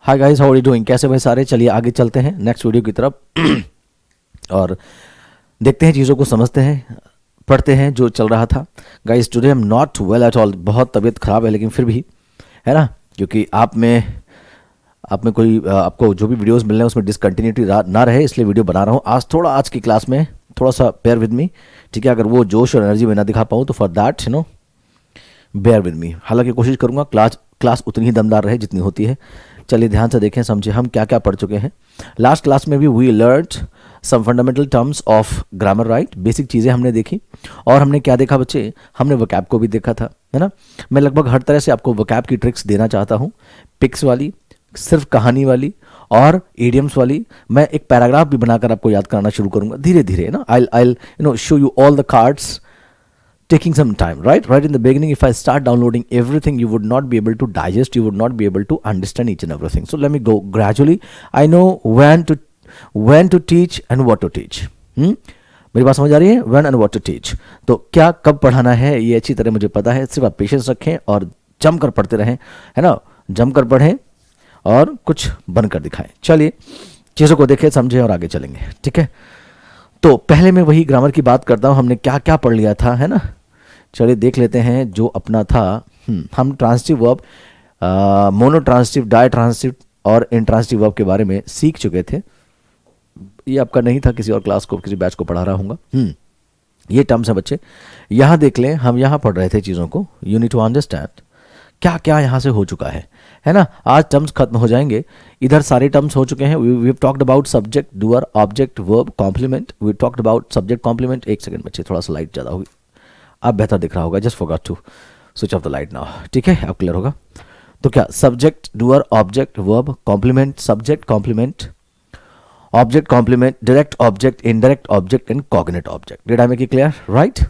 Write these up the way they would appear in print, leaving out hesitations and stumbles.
Hi guys, how are you doing? कैसे भाई सारे? चलिए आगे चलते हैं नेक्स्ट वीडियो की तरफ और देखते हैं, चीज़ों को समझते हैं, पढ़ते हैं जो चल रहा था। Guys today I am not well at all, बहुत तबीयत ख़राब है, लेकिन फिर भी है ना, क्योंकि आप में कोई आपको जो भी वीडियोस मिल रहे हैं उसमें डिसकंटिन्यूटी ना रहे, इसलिए वीडियो बना रहा हूँ। आज की क्लास में थोड़ा सा बेयर विद मी, ठीक है? अगर वो जोश और एनर्जी में ना दिखा पाऊँ तो for that bear with me. हालांकि कोशिश करूँगा क्लास उतनी ही दमदार रहे जितनी होती है। चलिए ध्यान से देखें, समझे हम क्या क्या पढ़ चुके हैं। लास्ट क्लास में भी we learned some fundamental terms of grammar, right? Basic चीज़ें हमने देखी। और हमने क्या देखा बच्चे? हमने वोकैब को भी देखा था, है ना? मैं लगभग हर तरह से आपको वोकैब की ट्रिक्स देना चाहता हूँ, पिक्स वाली, सिर्फ कहानी वाली और इडियम्स वाली। मैं एक पैराग्राफ भी बनाकर आपको याद कराना शुरू करूँगा धीरे धीरे ना। I show you all the cards taking some time, right in the beginning. If I start downloading everything, you would not be able to digest, you would not be able to understand each and everything. So let me go gradually. I know when to teach and what to teach. मेरी बात समझ आ रही है? when and what to teach, तो क्या कब पढ़ाना है ये अच्छी तरह मुझे पता है। सिर्फ आप पेशेंस रखें और जमकर पढ़ते रहें, है ना? जमकर पढ़ें और कुछ बनकर दिखाएं। चलिए चीज़ों को देखें, समझें और आगे चलेंगे, ठीक है? तो पहले मैं वही ग्रामर की बात करता हूँ, हमने क्या क्या पढ़ लिया था, है ना? चलिए देख लेते हैं जो अपना था। हम transitive verb, monotransitive, ditransitive और इंट्रांसिटिव वर्ब के बारे में सीख चुके थे। ये आपका नहीं था, किसी और क्लास को, किसी बैच को पढ़ा रहा हूँगा। ये टर्म्स हैं बच्चे, यहाँ देख लें। हम यहाँ पढ़ रहे थे चीज़ों को, यू नीड टू अंडरस्टैंड क्या क्या यहाँ से हो चुका है ना? आज टर्म्स खत्म हो जाएंगे, इधर सारे टर्म्स हो चुके हैं। We talked about subject, doer, object, verb, complement. We talked about subject, complement. एक सेकंड बच्चे, थोड़ा सा लाइट ज़्यादा होगी, अब बेहतर दिख रहा होगा। Just forgot to switch off the light now, ठीक है? अब क्लियर होगा। तो क्या? Subject, doer, object, verb, complement, subject, complement, object, complement, direct object, indirect object and cognate object. Did I make it clear? Right.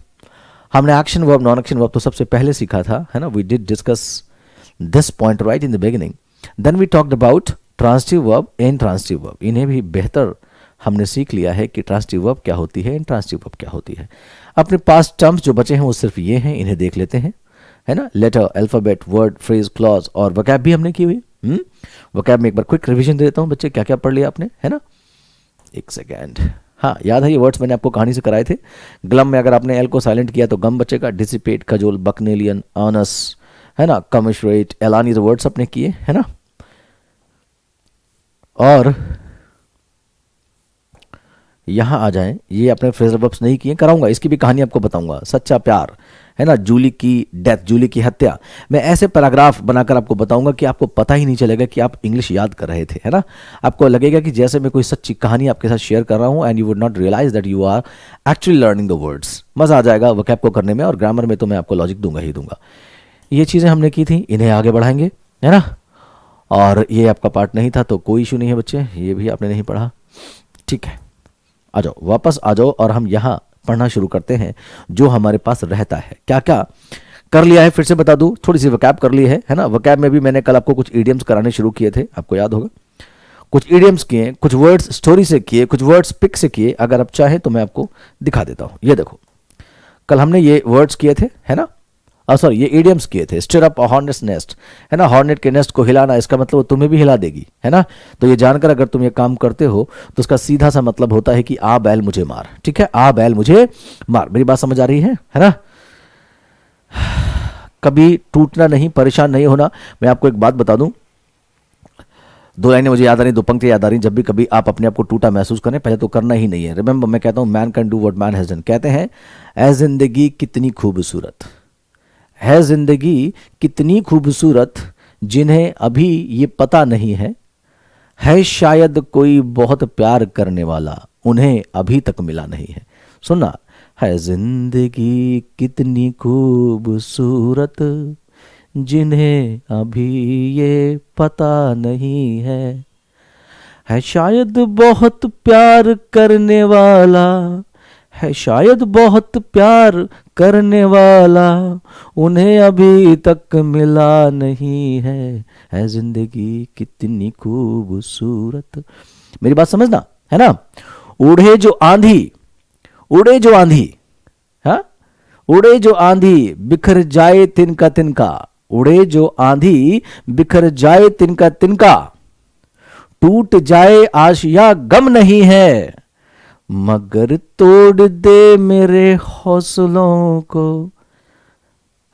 हमने action verb, non action verb तो सबसे पहले सीखा था, है ना? We did discuss this point right in the beginning. Then we talked about transitive verb and transitive verb. इन्हें भी बेहतर हमने सीख लिया है कि ट्रांसिटिव वर्ब क्या होती है, इंट्रांसिटिव वर्ब क्या होती है। अपने पास टर्म्स जो बचे हैं वो सिर्फ ये हैं, इन्हें देख लेते हैं, है ना? Letter, alphabet, word, phrase, clause और वोकैब भी हमने की हुई। वोकैब में एक बार क्विक रिवीजन दे देता हूँ बच्चे, क्या क्या पढ़ लिया आपने, है ना? एक सेकेंड। हाँ, याद है ये वर्ड्स मैंने आपको कहानी से कराए थे। ग्लम में अगर आपने एल को साइलेंट किया तो गम बचेगा। डिसिपेट, खजोल, बकनेलियन, ऑनस, है ना? कमिश्रेट, एलानी, तो वर्ड्स अपने किए, है ना? और यहाँ आ जाएं, ये अपने फ्रेजल वर्ब्स नहीं किए, कराऊंगा, इसकी भी कहानी आपको बताऊंगा। सच्चा प्यार, है ना? जूली की डेथ, जूली की हत्या। मैं ऐसे पैराग्राफ बनाकर आपको बताऊंगा कि आपको पता ही नहीं चलेगा कि आप इंग्लिश याद कर रहे थे, है ना? आपको लगेगा कि जैसे मैं कोई सच्ची कहानी आपके साथ शेयर कर रहा हूँ, and you would not realise that you are actually learning the words. मज़ा आ जाएगा वोकैब को करने में, और ग्रामर में तो मैं आपको लॉजिक दूंगा ही दूंगा। ये चीज़ें हमने की थी, इन्हें आगे बढ़ाएंगे, है ना? और ये आपका पार्ट नहीं था तो कोई इशू नहीं है बच्चे, ये भी आपने नहीं पढ़ा, ठीक है? आ जाओ, वापस आ जाओ और हम यहाँ पढ़ना शुरू करते हैं जो हमारे पास रहता है। क्या क्या कर लिया है फिर से बता दूं, थोड़ी सी वोकैब कर ली है ना? वोकैब में भी मैंने कल आपको कुछ इडियम्स कराने शुरू किए थे, आपको याद होगा। कुछ इडियम्स किए, कुछ वर्ड्स स्टोरी से किए, कुछ वर्ड्स पिक से किए। अगर आप चाहें तो मैं आपको दिखा देता हूँ। ये देखो, कल हमने ये वर्ड्स किए थे, है ना? सॉरी, ये इडियम्स किए थे। स्टिर अप हॉर्नेट्स नेस्ट, है ना? हॉर्नेट के नेस्ट को हिलाना, इसका मतलब वो तुम्हें भी हिला देगी, है ना? तो ये जानकर अगर तुम ये काम करते हो तो उसका सीधा सा मतलब होता है कि आ बैल मुझे मार, ठीक है? आ बैल मुझे मार। मेरी बात समझ आ रही है ना? कभी टूटना नहीं, परेशान नहीं होना। मैं आपको एक बात बता दूं, दो लाइनें मुझे याद आ रही, दो पंक्ति याद आ रही। जब भी कभी आप अपने आप को टूटा महसूस करें, पहले तो करना ही नहीं है। रिमेंबर, मैं कहता हूं man can do what man has done. कहते हैं ऐ जिंदगी कितनी खूबसूरत है, जिंदगी कितनी खूबसूरत, जिन्हें अभी ये पता नहीं है शायद कोई बहुत प्यार करने वाला, उन्हें अभी तक मिला नहीं है। सुना है? जिंदगी कितनी खूबसूरत, जिन्हें अभी ये पता नहीं है शायद बहुत प्यार करने वाला, है शायद बहुत प्यार करने वाला, उन्हें अभी तक मिला नहीं है जिंदगी कितनी खूबसूरत। मेरी बात समझना, है ना? उड़े जो आंधी, उड़े जो आंधी, हाँ? उड़े जो आंधी बिखर जाए तिनका तिनका, उड़े जो आंधी बिखर जाए तिनका तिनका, टूट जाए आशिया गम नहीं है, मगर तोड़ दे मेरे हौसलों को,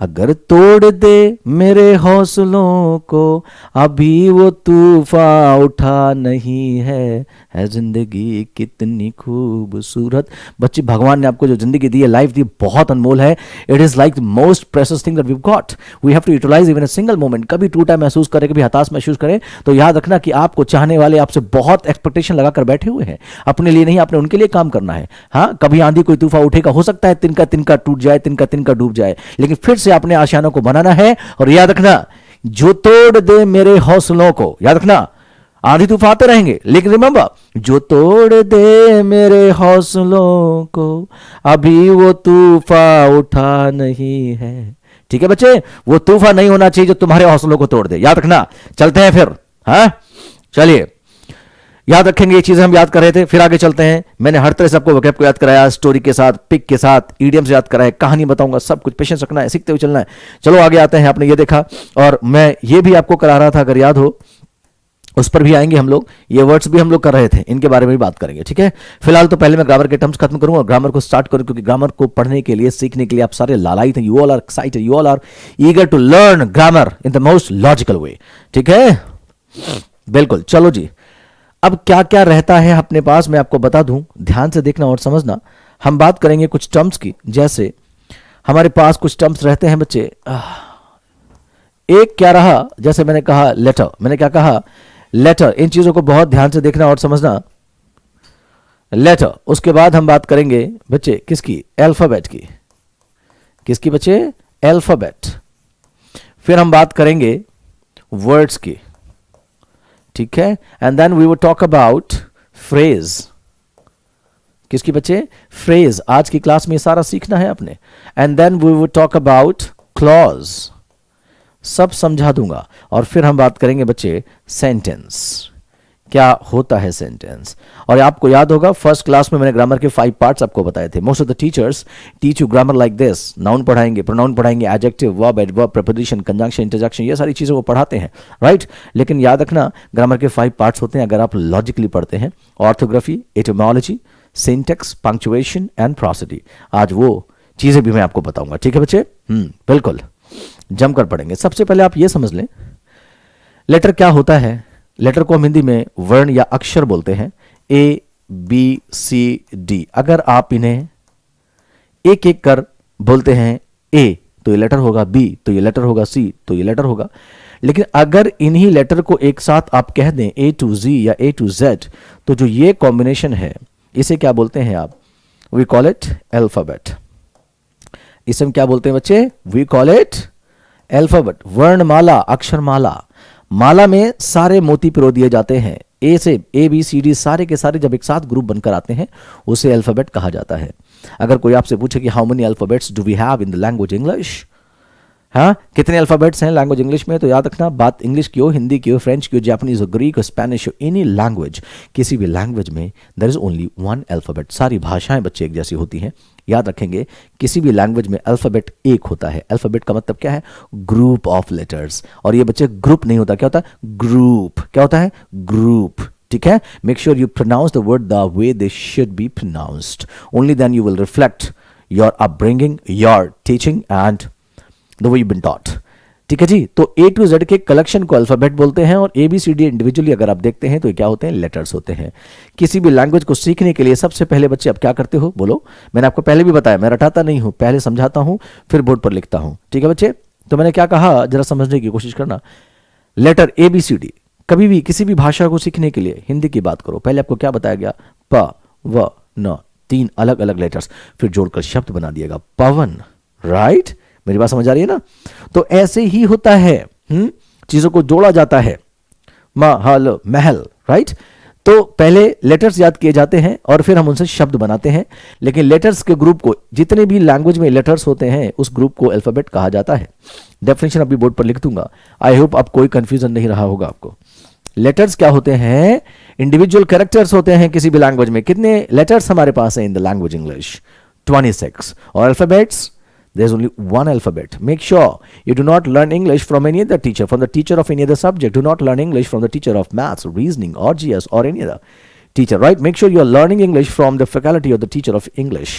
अगर तोड़ दे मेरे हौसलों को, अभी वो तूफान उठा नहीं है जिंदगी कितनी खूबसूरत। बच्चे, भगवान ने आपको जो जिंदगी दी है, लाइफ दी, बहुत अनमोल है। It is like the most precious thing that we got. We have to utilise even a single moment. कभी टूटा महसूस करें, कभी हताश महसूस करें, तो याद रखना कि आपको चाहने वाले आपसे बहुत एक्सपेक्टेशन लगाकर बैठे हुए हैं। अपने लिए नहीं, आपने उनके लिए काम करना है। हाँ, कभी आंधी कोई तूफान उठेगा, हो सकता है तिनका तिनका टूट जाए, तिनका तिनका डूब जाए, लेकिन फिर से अपने आशानों को बनाना है। और याद रखना, जो तोड़ दे मेरे हौसलों को, याद रखना, आंधी तूफान आते रहेंगे, लेकिन रिमेंबर, जो तोड़ दे मेरे हौसलों को, अभी वो तूफान उठा नहीं है। ठीक है बच्चे, वो तूफान नहीं होना चाहिए जो तुम्हारे हौसलों को तोड़ दे। याद रखना। चलते हैं फिर। हाँ, चलिए, याद रखेंगे, ये चीजें हम याद कर रहे थे। फिर आगे चलते हैं। मैंने हर तरह से आपको वोकैब को याद कराया, स्टोरी के साथ, पिक के साथ, इडियम्स याद कराए, कहानी बताऊंगा, सब कुछ पेशेंस रखना है, सीखते हुए चलना है। चलो आगे आते हैं। आपने ये देखा, और मैं ये भी आपको करा रहा था, अगर याद हो, उस पर भी आएंगे हम लोग। ये वर्ड्स भी हम लोग कर रहे थे, इनके बारे में भी बात करेंगे। ठीक है, फिलहाल तो पहले मैं ग्रामर के टर्म्स खत्म करूंगा और ग्रामर को स्टार्ट करूं, क्योंकि ग्रामर को पढ़ने के लिए, सीखने के लिए आप सारे लालायित हैं। You all are excited, you all are eager to learn grammar in the most logical way. ठीक है, बिल्कुल। चलो जी, अब क्या क्या रहता है अपने पास, मैं आपको बता दूं, ध्यान से देखना और समझना। हम बात करेंगे कुछ टर्म्स की। जैसे हमारे पास कुछ टर्म्स रहते हैं बच्चे। एक क्या रहा, जैसे मैंने कहा लेटर, मैंने क्या कहा, लेटर। इन चीजों को बहुत ध्यान से देखना और समझना। लेटर, उसके बाद हम बात करेंगे बच्चे किसकी, अल्फाबेट की। किसकी बच्चे, अल्फाबेट। फिर हम बात करेंगे वर्ड्स की। ठीक है, and then we will talk about phrase. किसकी बच्चे, फ्रेज। आज की क्लास में सारा सीखना है आपने। And then we will talk about clause, सब समझा दूंगा। और फिर हम बात करेंगे बच्चे सेंटेंस, क्या होता है सेंटेंस। और आपको याद होगा, फर्स्ट क्लास में मैंने ग्रामर के 5 पार्ट्स आपको बताए थे। Most of the teachers teach you grammar like this. Noun पढ़ाएंगे, प्रोनाउन पढ़ाएंगे, adjective, verb, adverb, preposition, conjunction, interjection, ये सारी चीजें वो पढ़ाते हैं, राइट। लेकिन याद रखना, ग्रामर के 5 पार्ट्स होते हैं, अगर आप लॉजिकली पढ़ते हैं। Orthography, etymology, syntax, punctuation and prosody. आज वो चीजें भी मैं आपको बताऊंगा। ठीक है बच्चे, बिल्कुल जमकर पढ़ेंगे। सबसे पहले आप ये समझ लें, लेटर क्या होता है। लेटर को हम हिंदी में वर्ण या अक्षर बोलते हैं। ए, बी, सी, डी। अगर आप इन्हें एक एक कर बोलते हैं, ए तो ये लेटर होगा, बी तो ये लेटर होगा, सी तो ये लेटर होगा। लेकिन अगर इन्हीं लेटर को एक साथ आप कह दें, ए टू जी या ए टू जेड, तो जो ये कॉम्बिनेशन है, इसे क्या बोलते हैं आप, वी कॉल इट अल्फाबेट। इसे हम क्या बोलते हैं बच्चे, वी कॉल इट अल्फाबेट। वर्णमाला, अक्षरमाला। माला में सारे मोती पिरो दिए जाते हैं। ए से ए, बी, सी, डी सारे के सारे जब एक साथ ग्रुप बनकर आते हैं, उसे अल्फाबेट कहा जाता है। अगर कोई आपसे पूछे कि how many alphabets do we have in the language English, हाँ, कितने अल्फाबेट्स हैं लैंग्वेज इंग्लिश में, तो याद रखना, बात इंग्लिश की हो, हिंदी की हो, फ्रेंच की हो, जापानीज हो, ग्रीक हो, स्पेनिश हो, एनी लैंग्वेज, किसी भी लैंग्वेज में there is only one alphabet. सारी भाषाएं बच्चे एक जैसी होती हैं। याद रखेंगे, किसी भी लैंग्वेज में अल्फाबेट एक होता है। अल्फाबेट का मतलब क्या है, ग्रुप ऑफ लेटर्स। और ये बच्चे ग्रुप नहीं होता, क्या होता है, ग्रुप। क्या होता है, ग्रुप। ठीक है, make sure you pronounce the word the way they should be pronounced. Only then you will reflect your upbringing, your teaching and the way you been taught. ठीक है जी, तो ए टू जेड के collection को alphabet बोलते हैं, और A B C D individually अगर आप देखते हैं तो ये क्या होते हैं, लेटर्स होते हैं। किसी भी लैंग्वेज को सीखने के लिए सबसे पहले बच्चे आप क्या करते हो, बोलो। मैंने आपको पहले भी बताया, मैं रटाता नहीं हूं, पहले समझाता हूं, फिर बोर्ड पर लिखता हूं। ठीक है बच्चे, तो मैंने क्या कहा, जरा समझने की कोशिश करना। Letter A B C D, कभी भी किसी भी भाषा को सीखने के लिए, हिंदी की बात करो, पहले आपको क्या बताया गया, प, व, न, 3 अलग अलग लेटर्स, फिर जोड़कर शब्द बना दिएगा पवन, राइट। मेरी बात समझ आ रही है ना। तो ऐसे ही होता है, चीजों को जोड़ा जाता है, महल, महल, राइट। तो पहले लेटर्स याद किए जाते हैं और फिर हम उनसे शब्द बनाते हैं। लेकिन लेटर्स के ग्रुप को, जितने भी लैंग्वेज में लेटर्स होते हैं, उस ग्रुप को अल्फाबेट कहा जाता है। डेफिनेशन अभी बोर्ड पर लिख दूंगा। आई होप अब कोई कंफ्यूजन नहीं रहा होगा आपको। लेटर्स क्या होते हैं, इंडिविजुअल कैरेक्टर्स होते हैं किसी भी लैंग्वेज में। कितने लेटर्स हमारे पास हैं इन द लैंग्वेज इंग्लिश, 26। और alphabets There is only one alphabet. Make sure you do not learn English from any other teacher, from the teacher of any other subject. Do not learn English from the teacher of maths, reasoning, or GS, or any other teacher, right? Make sure you are learning English from the faculty of the teacher of English.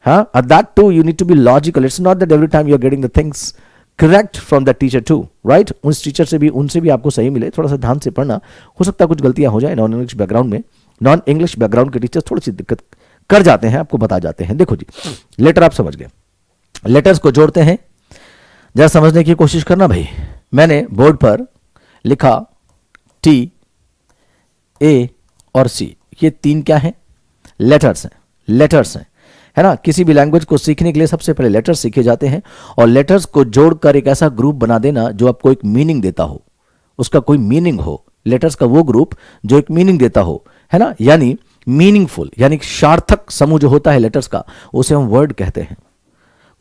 And that too, you need to be logical. It's not that every time you are getting the things correct from that teacher too, right? उस teacher से भी, उनसे भी आपको सही मिले. थोड़ा सा ध्यान से पढ़ना. हो सकता है कुछ गलतियां हो जाए. नॉन इंग्लिश बैकग्राउंड में, नॉन इंग्लिश बैकग्राउंड के टीचर्स थोड़ी सी दिक्कत कर जाते हैं, आपको बता जाते हैं. देखो जी, लेटर आप समझ गए. लेटर्स को जोड़ते हैं. जरा समझने की कोशिश करना भाई. मैंने बोर्ड पर लिखा टी, ए और सी. ये तीन क्या हैं? लेटर्स हैं. लेटर्स हैं, है ना. किसी भी लैंग्वेज को सीखने के लिए सबसे पहले लेटर्स सीखे जाते हैं, और लेटर्स को जोड़कर एक ऐसा ग्रुप बना देना जो आपको एक मीनिंग देता हो, उसका कोई मीनिंग हो. लेटर्स का वो ग्रुप जो एक मीनिंग देता हो, है ना. यानी मीनिंगफुल, यानी सार्थक समूह जो होता है लेटर्स का, उसे हम वर्ड कहते हैं.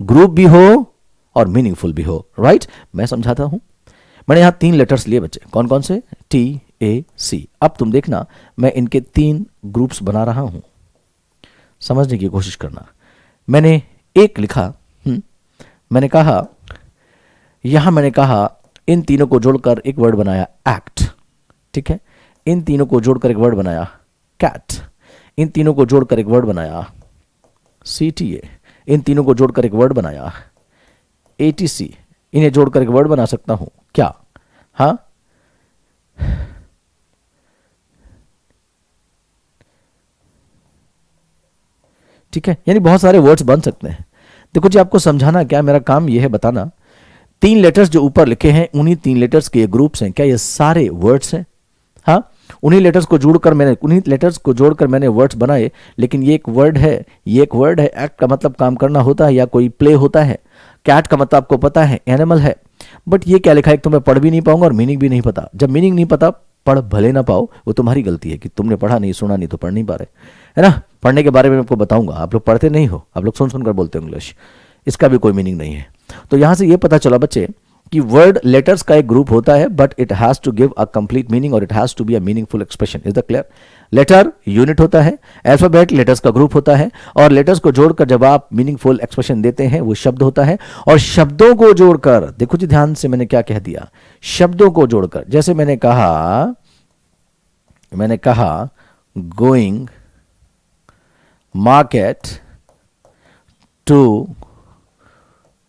ग्रुप भी हो और मीनिंगफुल भी हो, राइट. मैं समझाता हूं. मैंने यहां तीन लेटर्स लिए बच्चे. कौन कौन से? टी, ए, सी. अब तुम देखना, मैं इनके तीन ग्रुप्स बना रहा हूं. समझने की कोशिश करना. मैंने एक लिखा. मैंने कहा, यहां मैंने कहा इन तीनों को जोड़कर एक वर्ड बनाया एक्ट. ठीक है. इन तीनों को जोड़कर एक वर्ड बनाया कैट. इन तीनों को जोड़कर एक वर्ड बनाया CTA. इन तीनों को जोड़कर एक वर्ड बनाया ATC. इन्हें जोड़कर एक वर्ड बना सकता हूं क्या? हाँ, ठीक है. यानी बहुत सारे वर्ड्स बन सकते हैं. देखो जी, आपको समझाना क्या, मेरा काम यह है बताना. तीन लेटर्स जो ऊपर लिखे हैं, उन्हीं तीन लेटर्स के ये ग्रुप्स हैं. क्या ये सारे वर्ड्स हैं? हाँ, उन्हीं लेटर्स को जोड़कर मैंने वर्ड्स बनाए. लेकिन ये एक वर्ड है, ये एक वर्ड है. एक्ट का मतलब काम करना होता है या कोई प्ले होता है. कैट का मतलब आपको पता है, एनिमल है. बट ये क्या लिखा है, तो मैं पढ़ भी नहीं पाऊंगा और मीनिंग भी नहीं पता. जब मीनिंग नहीं पता, पढ़ भले ना पाओ, वो तुम्हारी गलती है कि तुमने पढ़ा नहीं, सुना नहीं, तो पढ़ नहीं पा रहे, है ना. पढ़ने के बारे में आपको बताऊंगा. आप लोग पढ़ते नहीं हो, आप लोग सुन सुनकर बोलते हो इंग्लिश. इसका भी कोई मीनिंग नहीं है. तो यहां से ये पता चला बच्चे कि वर्ड लेटर्स का एक ग्रुप होता है, but it has to give a complete meaning और it has to be a meaningful expression. Is the clear? Letter unit होता है, अल्फाबेट लेटर्स का ग्रुप होता है, और लेटर्स को जोड़कर जब आप मीनिंगफुल एक्सप्रेशन देते हैं वो शब्द होता है. और शब्दों को जोड़कर, देखो जी ध्यान से, मैंने क्या कह दिया, शब्दों को जोड़कर. जैसे मैंने कहा going market to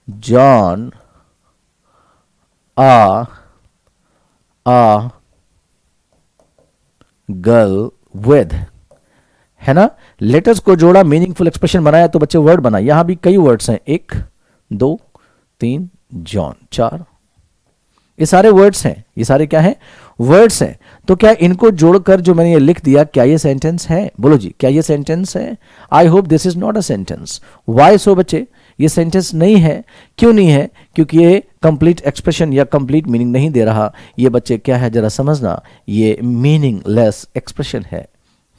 John a girl with, है ना. लेटर्स को जोड़ा, मीनिंगफुल एक्सप्रेशन बनाया, तो बच्चे वर्ड बना. यहां भी कई वर्ड्स हैं, 1 2 3 जॉन 4. ये सारे वर्ड्स हैं. ये सारे क्या हैं? वर्ड्स हैं. तो क्या इनको जोड़कर जो मैंने ये लिख दिया, क्या ये सेंटेंस है? बोलो जी, क्या ये सेंटेंस है? I hope this is not a sentence. Why so बच्चे? ये सेंटेंस नहीं है. क्यों नहीं है? क्योंकि ये कंप्लीट एक्सप्रेशन या कंप्लीट मीनिंग नहीं दे रहा. ये बच्चे क्या है, जरा समझना, ये मीनिंगलेस एक्सप्रेशन है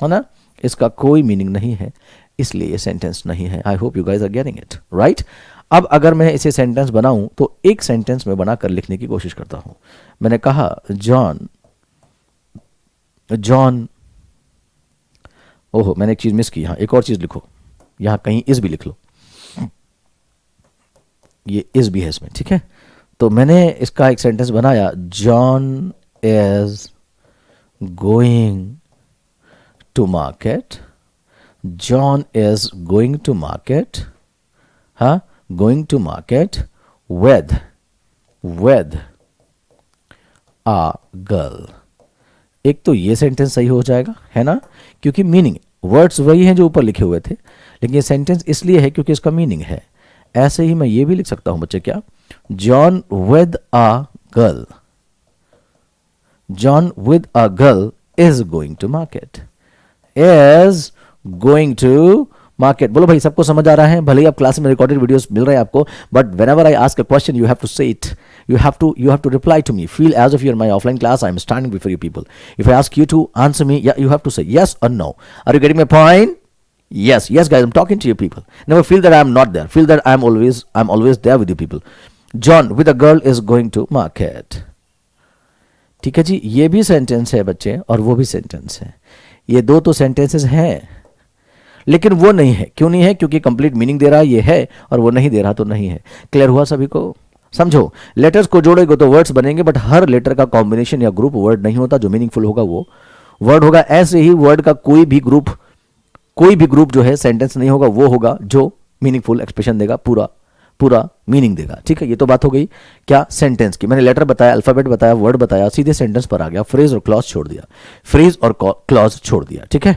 ना. इसका कोई मीनिंग नहीं है, इसलिए ये सेंटेंस नहीं है. I hope you guys are getting it, right. अब अगर मैं इसे सेंटेंस बनाऊं तो एक सेंटेंस में बनाकर लिखने की कोशिश करता हूं. मैंने कहा जॉन. ओहो, मैंने एक चीज मिस की. यहां एक और चीज लिखो. यहां कहीं इस भी लिख लो. ये इस भी है इसमें, ठीक है. तो मैंने इसका एक सेंटेंस बनाया, John is going to market. John is going to market. हाँ, going to market with a girl. एक तो ये सेंटेंस सही हो जाएगा, है ना, क्योंकि मीनिंग, वर्ड्स वही हैं जो ऊपर लिखे हुए थे, लेकिन ये सेंटेंस इसलिए है क्योंकि इसका मीनिंग है. ऐसे ही मैं ये भी लिख सकता हूं बच्चे, क्या, John with a girl. John with a girl is going to market. Is going to market. बोलो भाई, सबको समझ आ रहा है? भले ही आप क्लास में रिकॉर्डेड वीडियोस मिल रहे हैं आपको, but whenever I ask a question you have to say it, you have to reply to me. Feel as if you're in my offline class. I'm standing before you people. If I ask you to answer me, yeah, you have to say yes or no. Are you getting my point? Yes guys, I'm talking to you people. Never feel that I'm not there. Feel that I'm always there with you people. John with a girl is going to market. ठीक है जी, ये भी sentence है बच्चे और वो भी sentence है. ये दो तो सेंटेंसेस हैं, लेकिन वो नहीं है। क्यों नहीं है? क्योंकि कंप्लीट मीनिंग दे रहा है ये है, और वो नहीं दे रहा तो नहीं है। क्लियर हुआ सभी को? समझो, लेटर्स को जोड़ेंगे तो वर्ड्स बनेंगे, बट हर लेटर का कॉम्बिनेशन या ग्रुप वर्ड नहीं होता। जो मीनिंगफुल होगा वो वर्ड होगा। ऐसे ही वर्ड का कोई भी ग्रुप जो है सेंटेंस नहीं होगा, वो होगा जो मीनिंगफुल एक्सप्रेशन देगा, पूरा मीनिंग देगा। ठीक है, ये तो बात हो गई क्या? सेंटेंस की। मैंने लेटर बताया, अल्फाबेट बताया, वर्ड बताया, सीधे सेंटेंस पर आ गया। फ्रेज और क्लॉज छोड़ दिया, फ्रेज और क्लॉज छोड़ दिया। ठीक है,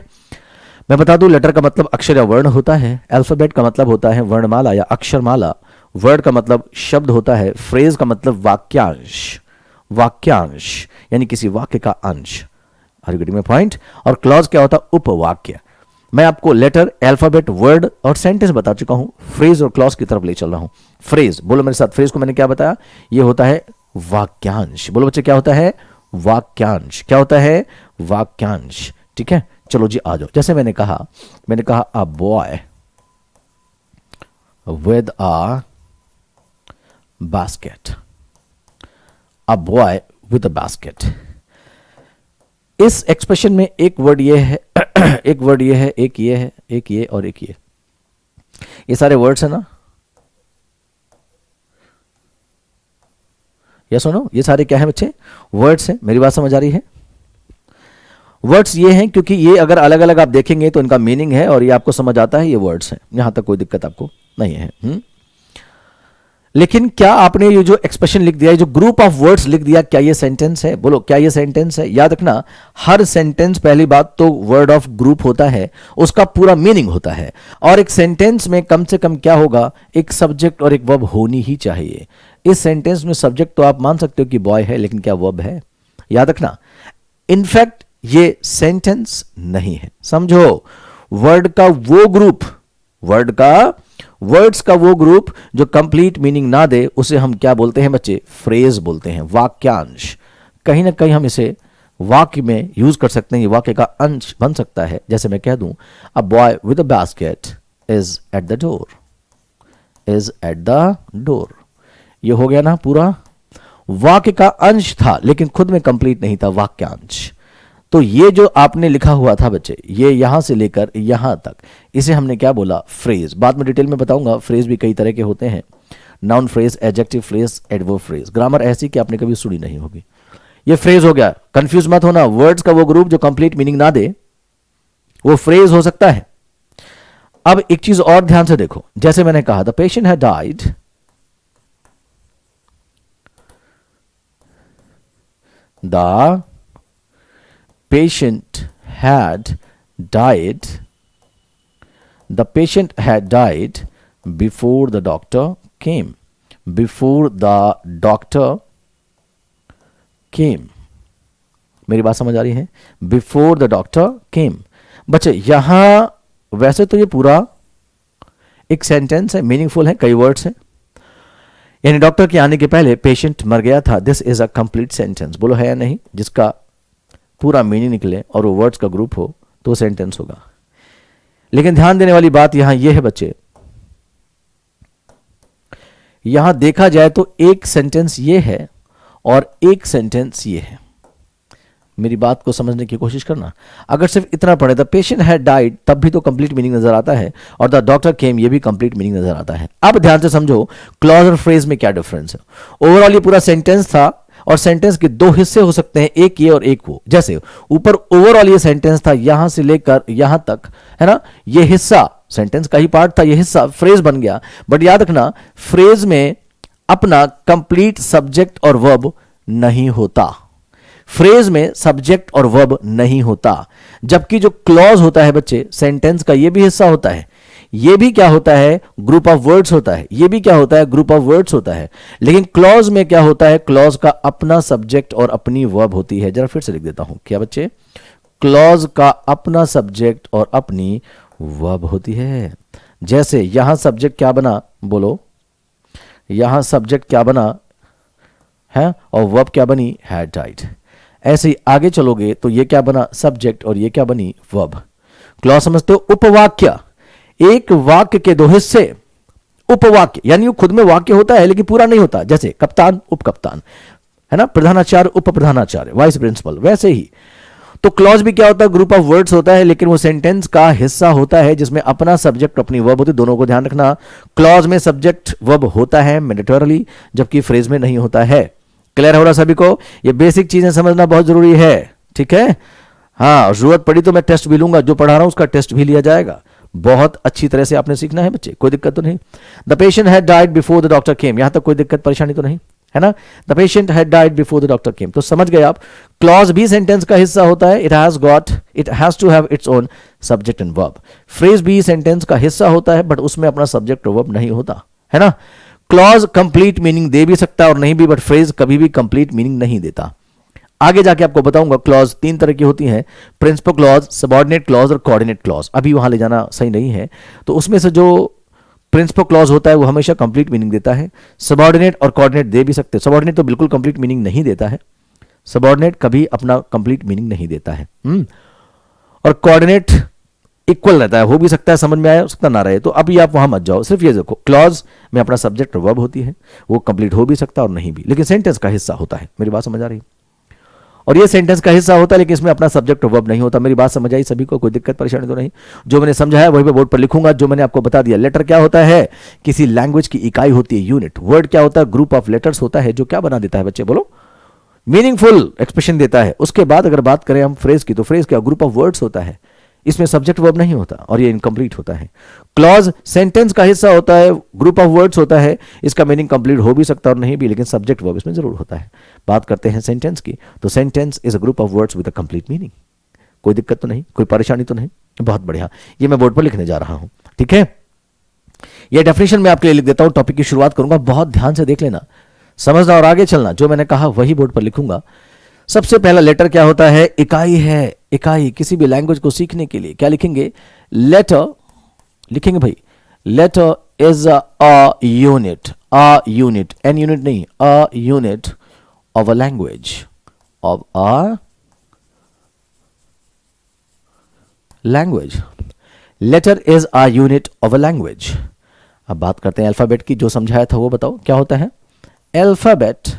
मैं बता दूं, लेटर का मतलब अक्षर या वर्ण होता है, अल्फाबेट का मतलब होता है वर्णमाला या अक्षरमाला, वर्ड का मतलब शब्द होता है, फ्रेज का मतलब वाक्यांश यानी किसी वाक्य का अंश। Are you getting my point? और क्लॉज क्या होता है? उपवाक्य। मैं आपको लेटर, अल्फाबेट, वर्ड और सेंटेंस बता चुका हूं, फ्रेज और क्लॉज की तरफ ले चल रहा हूं। फ्रेज बोलो मेरे साथ, फ्रेज को मैंने क्या बताया? ये होता है वाक्यांश। बोलो बच्चे, क्या होता है? वाक्यांश। क्या होता है? वाक्यांश। ठीक है, चलो जी आ जाओ। जैसे मैंने कहा a boy with a basket, a boy with a basket. इस एक्सप्रेशन में एक वर्ड ये है एक वर्ड ये है, एक ये है, एक ये और एक ये सारे वर्ड्स है ना? ये सुनो, ये सारे क्या है बच्चे? वर्ड्स हैं। मेरी बात समझ आ रही है? वर्ड्स ये हैं क्योंकि ये अगर अलग अलग आप देखेंगे तो इनका मीनिंग है, और ये आपको समझ आता है, ये वर्ड्स हैं। यहां तक कोई दिक्कत आपको नहीं है। लेकिन क्या आपने ये जो एक्सप्रेशन लिख दिया, ये जो ग्रुप ऑफ वर्ड्स लिख दिया, क्या ये सेंटेंस है? बोलो, क्या ये सेंटेंस है? याद रखना, हर सेंटेंस पहली बात तो वर्ड ऑफ ग्रुप होता है, उसका पूरा मीनिंग होता है। और एक सेंटेंस में कम से कम क्या होगा? एक सब्जेक्ट और एक वर्ब होनी ही चाहिए। इस सेंटेंस में सब्जेक्ट तो आप मान सकते हो कि बॉय है, लेकिन क्या वर्ब है? याद रखना, इनफैक्ट ये सेंटेंस नहीं है। समझो, वर्ड का वो ग्रुप, वर्ड्स का वो ग्रुप जो कंप्लीट मीनिंग ना दे, उसे हम क्या बोलते हैं बच्चे? फ्रेज बोलते हैं, वाक्यांश। कहीं ना कहीं हम इसे वाक्य में यूज कर सकते हैं, ये वाक्य का अंश बन सकता है। जैसे मैं कह दूं, a boy with a basket is at the door, is at the door. ये हो गया ना पूरा? वाक्य का अंश था, लेकिन खुद में कंप्लीट नहीं था, वाक्यांश। तो ये जो आपने लिखा हुआ था बच्चे, ये यहां से लेकर यहां तक, इसे हमने क्या बोला? फ्रेज। बाद में डिटेल में बताऊंगा, फ्रेज भी कई तरह के होते हैं, noun phrase, adjective phrase, adverb phrase. Grammar ऐसी कि आपने कभी सुनी नहीं होगी। ये फ्रेज हो गया, कंफ्यूज मत होना। वर्ड्स का वो ग्रुप जो कंप्लीट मीनिंग ना दे, वो फ्रेज हो सकता है। अब एक चीज और ध्यान से देखो, जैसे मैंने कहा, the patient had died, the patient had died, the patient had died before the doctor came, before the doctor came। मेरी बात समझ आ रही है? before the doctor came। बच्चे यहां वैसे तो ये पूरा एक सेंटेंस है, मीनिंगफुल है, कई वर्ड्स हैं, यानी डॉक्टर के आने के पहले पेशेंट मर गया था। This is a complete sentence. बोलो है या नहीं? जिसका पूरा मीनिंग निकले और वो वर्ड्स का ग्रुप हो तो सेंटेंस होगा। लेकिन ध्यान देने वाली बात यहां यह है बच्चे, यहां देखा जाए तो एक सेंटेंस ये है और एक सेंटेंस ये है। मेरी बात को समझने की कोशिश करना। अगर सिर्फ इतना पढ़े, द पेशेंट हैड डाइड, तब भी तो कंप्लीट मीनिंग नजर आता है, और द डॉक्टर केम, ये भी कंप्लीट मीनिंग नजर आता है। अब ध्यान से समझो, क्लॉज और फ्रेज में क्या डिफरेंस है। ओवरऑल ये पूरा सेंटेंस था, और सेंटेंस के दो हिस्से हो सकते हैं, एक ये और एक वो। जैसे ऊपर ओवरऑल ये सेंटेंस था, यहां से लेकर यहां तक, है ना? ये हिस्सा सेंटेंस का ही पार्ट था, ये हिस्सा फ्रेज बन गया। बट याद रखना, फ्रेज में अपना कंप्लीट सब्जेक्ट और वर्ब नहीं होता। फ्रेज में सब्जेक्ट और वर्ब नहीं होता, जबकि जो क्लॉज होता है बच्चे, सेंटेंस का ये भी हिस्सा होता है, ये भी क्या होता है? ग्रुप ऑफ वर्ड्स होता है। ये भी क्या होता है? ग्रुप ऑफ वर्ड्स होता है। लेकिन क्लॉज में क्या होता है? क्लॉज का अपना सब्जेक्ट और अपनी वर्ब होती है। जरा फिर से लिख देता हूं, क्या बच्चे? क्लॉज का अपना सब्जेक्ट और अपनी वर्ब होती है। जैसे यहां सब्जेक्ट क्या बना? बोलो, यहां सब्जेक्ट क्या बना है और वर्ब क्या बनी? Had died. ऐसे ही आगे चलोगे तो ये क्या बना? सब्जेक्ट, और ये क्या बनी? वर्ब। क्लॉज समझते हो? उपवाक्य, एक वाक्य के दो हिस्से। उपवाक्य यानी वो खुद में वाक्य होता है लेकिन पूरा नहीं होता। जैसे कप्तान, उपकप्तान, है ना? प्रधानाचार्य, उप प्रधानाचार्य, वाइस प्रिंसिपल। वैसे ही तो क्लॉज भी क्या होता है, ग्रुप ऑफ वर्ड्स होता है, लेकिन वो सेंटेंस का हिस्सा होता है जिसमें अपना सब्जेक्ट अपनी वर्ब होती है। दोनों को ध्यान रखना, क्लॉज में सब्जेक्ट वर्ब होता है मैंडेटोरली, जबकि फ्रेज में नहीं होता है। क्लियर हो रहा सभी को? ये बेसिक चीजें समझना बहुत जरूरी है, ठीक है। हाँ, जरूरत पड़ी तो मैं टेस्ट भी लूंगा, जो पढ़ा रहा हूं उसका टेस्ट भी लिया जाएगा। बहुत अच्छी तरह से आपने सीखना है बच्चे, कोई दिक्कत तो नहीं। The patient had died before the doctor केम, यहां तक कोई दिक्कत परेशानी तो नहीं है ना। The patient had died before the doctor केम, तो समझ गए आप, क्लॉज भी सेंटेंस का हिस्सा होता है। It has to have its own subject and verb. Phrase भी सेंटेंस का हिस्सा होता है, बट उसमें अपना सब्जेक्ट और वर्ब नहीं होता है ना। क्लॉज कंप्लीट मीनिंग दे भी सकता है और नहीं भी, बट फ्रेज कभी भी कंप्लीट मीनिंग नहीं देता। आगे जाके आपको बताऊंगा क्लॉज तीन तरह की होती हैं, प्रिंसिपल क्लॉज, सबऑर्डिनेट क्लॉज और कोऑर्डिनेट क्लॉज। अभी वहां ले जाना सही नहीं है। तो उसमें से जो प्रिंसिपल क्लॉज होता है वो हमेशा कंप्लीट मीनिंग देता है। सबऑर्डिनेट और कोऑर्डिनेट दे भी सकते हैं। सबऑर्डिनेट तो बिल्कुल कंप्लीट मीनिंग नहीं देता है, सबऑर्डिनेट कभी अपना कंप्लीट मीनिंग नहीं देता है। और कोऑर्डिनेट इक्वल रहता है, हो भी सकता है समझ में आया, हो सकता ना रहे। तो अभी आप वहां मत जाओ, सिर्फ ये देखो, क्लॉज में अपना सब्जेक्ट और वर्ब होती है, वो कंप्लीट हो भी सकता है और नहीं भी, लेकिन सेंटेंस का हिस्सा होता है। मेरी बात समझ आ रही है? और ये सेंटेंस का हिस्सा होता है, लेकिन इसमें अपना सब्जेक्ट और वर्ब नहीं होता। मेरी बात समझ आई सभी को? कोई दिक्कत परेशानी तो नहीं? जो मैंने समझाया वही मैं बोर्ड पर लिखूंगा, जो मैंने आपको बता दिया। लेटर क्या होता है? किसी लैंग्वेज की इकाई होती है, यूनिट। वर्ड क्या होता है? ग्रुप ऑफ लेटर्स होता है, जो क्या बना देता है बच्चे, बोलो? मीनिंगफुल एक्सप्रेशन देता है। उसके बाद अगर बात करें हम फ्रेज की, तो फ्रेज क्या? ग्रुप ऑफ वर्ड्स होता है, इसमें सब्जेक्ट वर्ब नहीं होता और ये इनकम्प्लीट होता है। क्लॉज सेंटेंस का हिस्सा होता है, ग्रुप ऑफ वर्ड्स होता है, इसका मीनिंग कंप्लीट हो भी सकता है और नहीं भी, लेकिन सब्जेक्ट वर्ब इसमें जरूर होता है। बात करते हैं सेंटेंस की, तो sentence is a group of words with a complete meaning. कोई दिक्कत तो नहीं, कोई परेशानी तो नहीं? बहुत बढ़िया, ये मैं बोर्ड पर लिखने जा रहा हूं, ठीक है। ये डेफिनेशन मैं आपके लिए लिख देता हूं, टॉपिक की शुरुआत करूंगा, बहुत ध्यान से देख लेना, समझना और आगे चलना। जो मैंने कहा वही बोर्ड पर लिखूंगा। सबसे पहला लेटर क्या होता है? इकाई है। इकाई किसी भी लैंग्वेज को सीखने के लिए क्या लिखेंगे? लेटर लिखेंगे भाई। Letter is a unit, a unit, an unit नहीं, a unit of a language, of a language. Letter is a unit of a language. अब बात करते हैं अल्फाबेट की, जो समझाया था वो बताओ क्या होता है? Alphabet,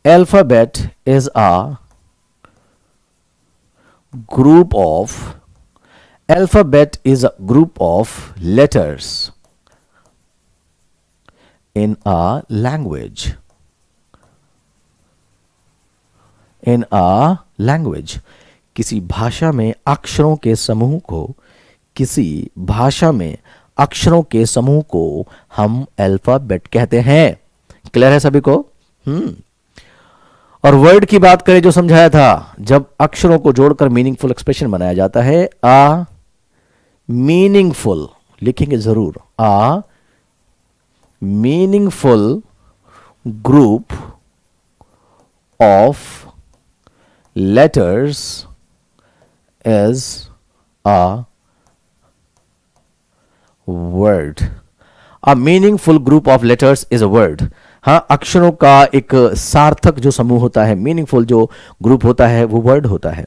alphabet is a group of alphabet is a group of letters in a language, in a language। किसी भाषा में अक्षरों के समूह को, किसी भाषा में अक्षरों के समूह को हम अल्फाबेट कहते हैं। क्लियर है सभी को? और वर्ड की बात करें, जो समझाया था, जब अक्षरों को जोड़कर मीनिंगफुल एक्सप्रेशन बनाया जाता है, आ मीनिंगफुल लिखेंगे जरूर, a meaningful group of letters is a word. A meaningful group of letters is a word. हाँ, अक्षरों का एक सार्थक जो समूह होता है, मीनिंगफुल जो ग्रुप होता है, वो वर्ड होता है।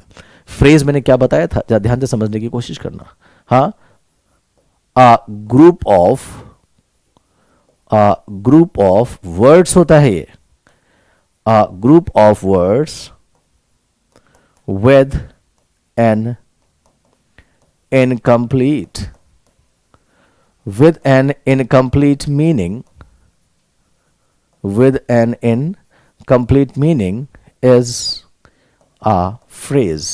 फ्रेज मैंने क्या बताया था, जरा ध्यान से समझने की कोशिश करना। हाँ, अ ग्रुप ऑफ वर्ड्स होता है ये, अ group of words with an incomplete meaning, with an incomplete meaning is a phrase।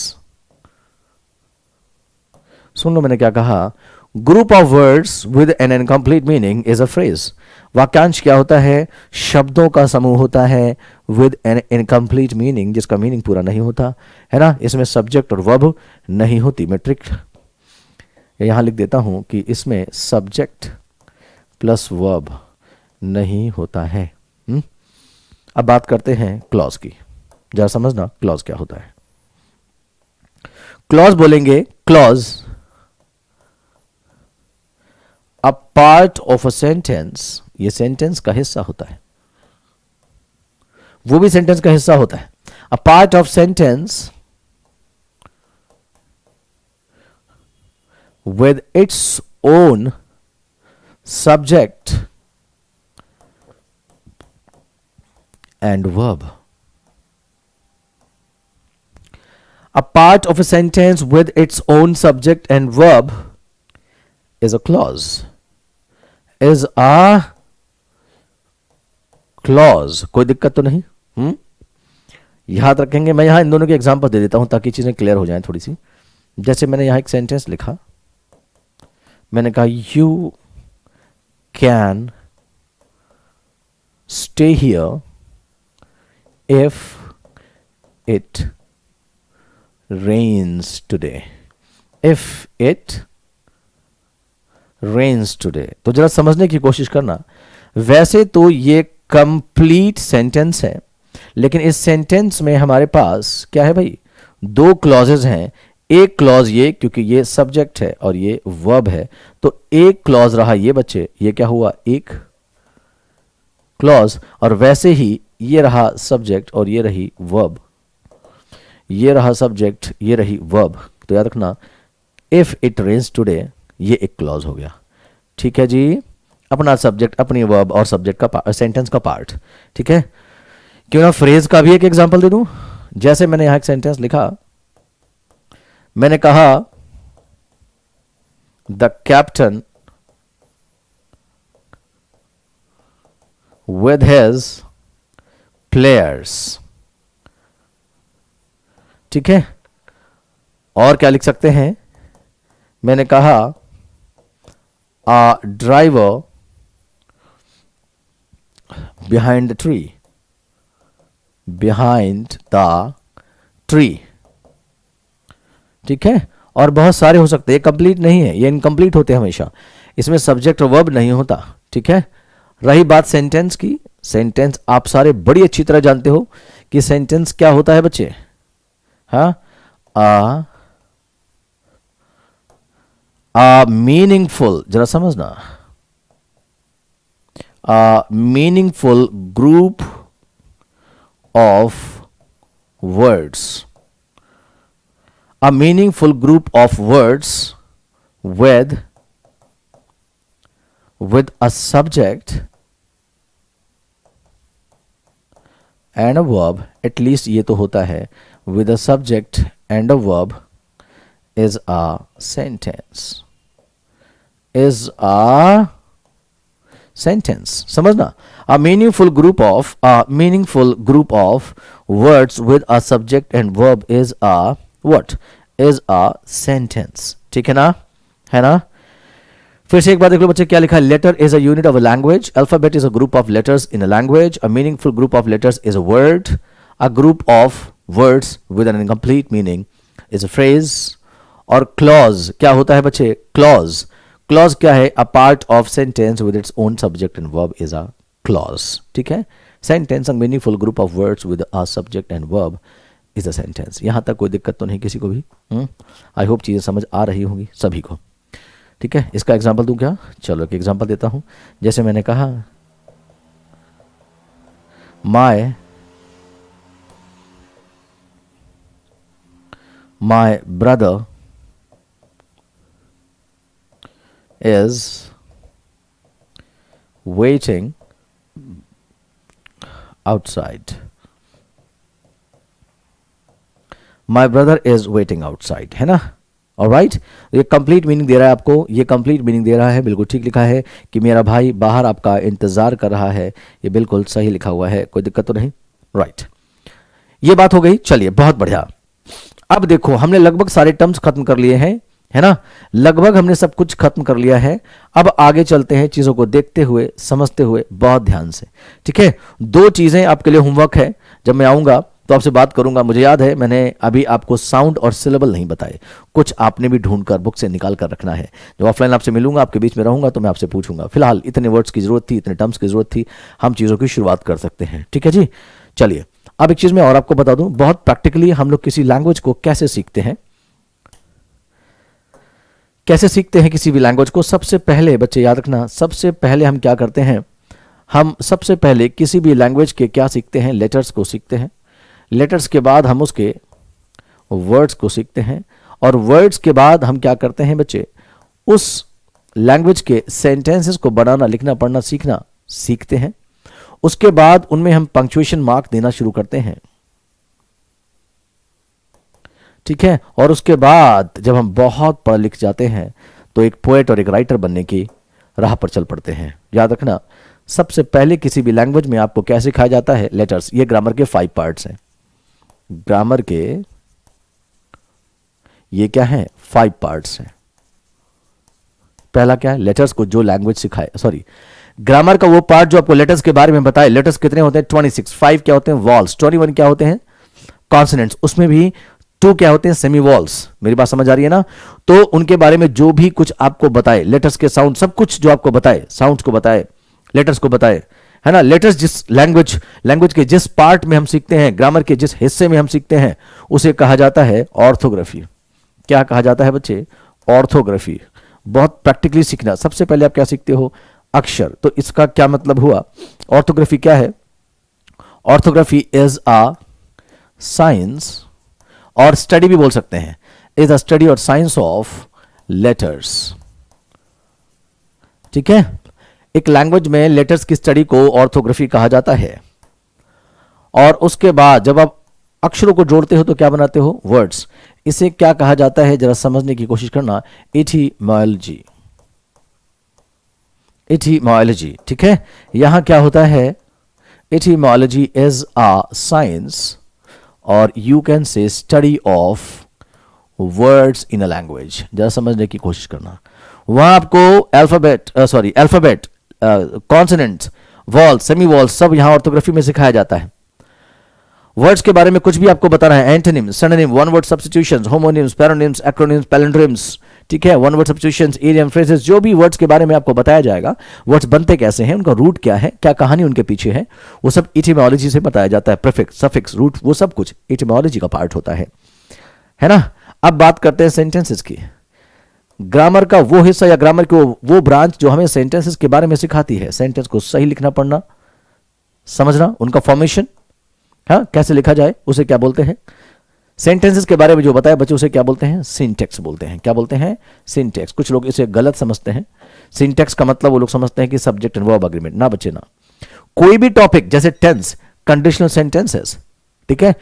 सुन लो मैंने क्या कहा, group of words with an incomplete meaning is a phrase. वाक्यांश क्या होता है? शब्दों का समूह होता है विद एन इनकम्प्लीट मीनिंग, जिसका मीनिंग पूरा नहीं होता है ना। इसमें सब्जेक्ट और वर्ब नहीं होती। मैं ट्रिक यहां लिख देता हूं कि इसमें सब्जेक्ट प्लस वर्ब नहीं होता है। अब बात करते हैं क्लॉज की, जरा समझना क्लॉज क्या होता है। क्लॉज बोलेंगे, clause a part of a sentence, ये सेंटेंस का हिस्सा होता है, वो भी सेंटेंस का हिस्सा होता है। A part of sentence with its own subject and verb। A part of a sentence with its own subject and verb is a clause. Is a clause. कोई दिक्कत तो नहीं? याद रखेंगे. मैं यहां इन दोनों के एग्जांपल दे देता हूं ताकि चीजें क्लियर हो जाएं थोड़ी सी. जैसे मैंने यहां एक सेंटेंस लिखा, मैंने कहा you can stay here if it rains today. If it rains today. तो जरा समझने की कोशिश करना. वैसे तो ये कंप्लीट सेंटेंस है, लेकिन इस सेंटेंस में हमारे पास क्या है भाई? दो क्लॉजेज हैं. एक क्लॉज ये, क्योंकि ये सब्जेक्ट है और ये वर्ब है, तो एक क्लॉज रहा ये बच्चे. ये क्या हुआ? एक क्लॉज. और वैसे ही ये रहा सब्जेक्ट और ये रही वर्ब. ये रहा सब्जेक्ट, ये रही वर्ब. तो याद रखना, इफ इट रेन्स टुडे ये एक क्लॉज हो गया. ठीक है जी. अपना सब्जेक्ट, अपनी वर्ब और सब्जेक्ट का सेंटेंस का पार्ट. ठीक है. क्यों ना फ्रेज का भी एक एग्जांपल दे दूं. जैसे मैंने यहां एक सेंटेंस लिखा, मैंने कहा the captain with his players. ठीक है. और क्या लिख सकते हैं? मैंने कहा a driver behind the tree. behind the tree. ठीक है. और बहुत सारे हो सकते हैं. ये कंप्लीट नहीं है, ये इनकम्प्लीट होते हैं हमेशा. इसमें सब्जेक्ट और वर्ब नहीं होता. ठीक है. रही बात सेंटेंस की. सेंटेंस आप सारे बड़ी अच्छी तरह जानते हो कि सेंटेंस क्या होता है बच्चे. हाँ, मीनिंगफुल. जरा समझना. Meaningful group of words. A meaningful group of words with a subject and a verb. At least ये तो होता है. With a subject and a verb is a sentence. Is a sentence. समझना. A meaningful group of words with a subject and verb is a what? Is a sentence. ठीक है ना? है ना? फिर से एक बार देख लो बच्चे क्या लिखा है. Letter is a unit of a language. Alphabet is a group of letters in a language. A meaningful group of letters is a word. A group of words with an incomplete meaning is a phrase. और clause क्या होता है बच्चे? Clause. Clause क्या है? A part of sentence with its own subject and verb is a clause. ठीक है. Sentence a meaningful group of words with a subject and verb is a sentence. यहां तक कोई दिक्कत तो नहीं किसी को भी? आई होप चीजें समझ आ रही होंगी सभी को. ठीक है. इसका एग्जांपल दूं क्या? चलो एक एग्जांपल देता हूं. जैसे मैंने कहा my brother is waiting outside. My brother is waiting outside. है ना? ऑलराइट. ये कंप्लीट मीनिंग दे रहा है आपको. ये कंप्लीट मीनिंग दे रहा है. बिल्कुल ठीक लिखा है कि मेरा भाई बाहर आपका इंतजार कर रहा है. ये बिल्कुल सही लिखा हुआ है. कोई दिक्कत तो नहीं? राइट. ये बात हो गई. चलिए बहुत बढ़िया. अब देखो हमने लगभग सारे टर्म्स खत्म कर लिए हैं. है ना? लगभग हमने सब कुछ खत्म कर लिया है. अब आगे चलते हैं चीजों को देखते हुए, समझते हुए, बहुत ध्यान से. ठीक है. दो चीजें आपके लिए होमवर्क है. जब मैं आऊंगा तो आपसे बात करूंगा. मुझे याद है मैंने अभी आपको साउंड और सिलेबल नहीं बताए. कुछ आपने भी ढूंढकर बुक से निकाल कर रखना है. जब ऑफलाइन आपसे मिलूंगा, आपके बीच में रहूंगा, तो मैं आपसे पूछूंगा. फिलहाल इतने वर्ड्स की जरूरत थी, इतने टर्म्स की जरूरत थी. हम चीजों की शुरुआत कर सकते हैं. ठीक है जी. चलिए अब एक चीज मैं और आपको बता दूं. बहुत प्रैक्टिकली हम लोग किसी लैंग्वेज को कैसे सीखते हैं, कैसे सीखते हैं किसी भी लैंग्वेज को. सबसे पहले बच्चे याद रखना, सबसे पहले हम क्या करते हैं? हम सबसे पहले किसी भी लैंग्वेज के क्या सीखते हैं? लेटर्स को सीखते हैं. लेटर्स के बाद हम उसके वर्ड्स को सीखते हैं. और वर्ड्स के बाद हम क्या करते हैं बच्चे? उस लैंग्वेज के सेंटेंसेस को बनाना, लिखना, पढ़ना, सीखना सीखते हैं. उसके बाद उनमें हम पंक्चुएशन मार्क देना शुरू करते हैं. ठीक है। और उसके बाद जब हम बहुत पढ़ लिख जाते हैं तो एक पोएट और एक राइटर बनने की राह पर चल पड़ते हैं। याद रखना, सबसे पहले किसी भी लैंग्वेज में आपको क्या सिखाया जाता है? लेटर्स। ये ग्रामर के 5 पार्ट्स हैं। ग्रामर के ये क्या है? 5 पार्ट्स हैं। पहला क्या है? लेटर्स को जो लैंग्वेज सिखाए, सॉरी, ग्रामर का वो पार्ट जो आपको लेटर्स के बारे में बताए। लेटर्स कितने होते हैं? 26। 5 क्या होते हैं? वॉल्स। 21 क्या होते हैं? कॉन्सोनेंट्स। उसमें भी 2 क्या होते हैं? Semi walls. मेरी बात समझ आ रही है ना? तो उनके बारे में जो भी कुछ आपको बताए, लेटर्स के साउंड, सब कुछ जो आपको बताए, साउंड्स को बताए, लेटर्स को बताए, है ना। लेटर्स जिस लैंग्वेज के जिस पार्ट में हम सीखते हैं, ग्रामर के जिस हिस्से में हम सीखते हैं, उसे कहा जाता है ऑर्थोग्राफी। क्या कहा जाता है बच्चे? ऑर्थोग्राफी। बहुत प्रैक्टिकली सीखना। सबसे पहले आप क्या सीखते हो? अक्षर। तो इसका क्या मतलब हुआ? ऑर्थोग्राफी क्या है? ऑर्थोग्राफी इज अ साइंस, और स्टडी भी बोल सकते हैं, इज अ स्टडी और साइंस ऑफ लेटर्स। ठीक है। एक लैंग्वेज में लेटर्स की स्टडी को ऑर्थोग्राफी कहा जाता है। और उसके बाद जब आप अक्षरों को जोड़ते हो तो क्या बनाते हो? वर्ड्स। इसे क्या कहा जाता है? जरा समझने की कोशिश करना। एटिमोलॉजी। एटिमोलॉजी। ठीक है। यहां क्या होता है? एटिमोलॉजी इज अ साइंस, और you can say study of words in a language. जरा समझने की कोशिश करना। वहां आपको alphabet, consonants, wall, semi wall, सब यहां ऑर्थोग्राफी में सिखाया जाता है। वर्ड्स के बारे में कुछ भी आपको बताना है, antonym, synonym, one word substitutions, homonyms, paronyms, acronyms, palindromes, ठीक है, one word substitutions, idiom, phrases, जो भी वर्ड्स के बारे में आपको बताया जाएगा, वर्ड्स बनते कैसे हैं, उनका रूट क्या है, क्या कहानी उनके पीछे है, वो सब इटिमोलॉजी से बताया जाता है। प्रीफिक्स, सफिक्स, रूट, वो सब कुछ इटिमोलॉजी का पार्ट होता है ना। अब बात करते हैं सेंटेंसेस की। ग्रामर का वो हिस्सा या ग्रामर की वो ब्रांच जो हमें सेंटेंसेस के बारे में सिखाती है, सेंटेंस को सही लिखना पढ़ना समझना, उनका फॉर्मेशन, हाँ, कैसे लिखा जाए, उसे क्या बोलते हैं। सेंटेंसेस के बारे में जो बताया बच्चे, उसे क्या बोलते हैं? सिंटेक्स बोलते हैं। क्या बोलते हैं? सिंटेक्स। कुछ लोग इसे गलत समझते हैं। सिंटेक्स का मतलब वो लोग समझते हैं कि सब्जेक्ट एंड वर्ब एग्रीमेंट। ना बच्चे ना। कोई भी टॉपिक जैसे टेंस, कंडीशनल सेंटेंसेस, ठीक है,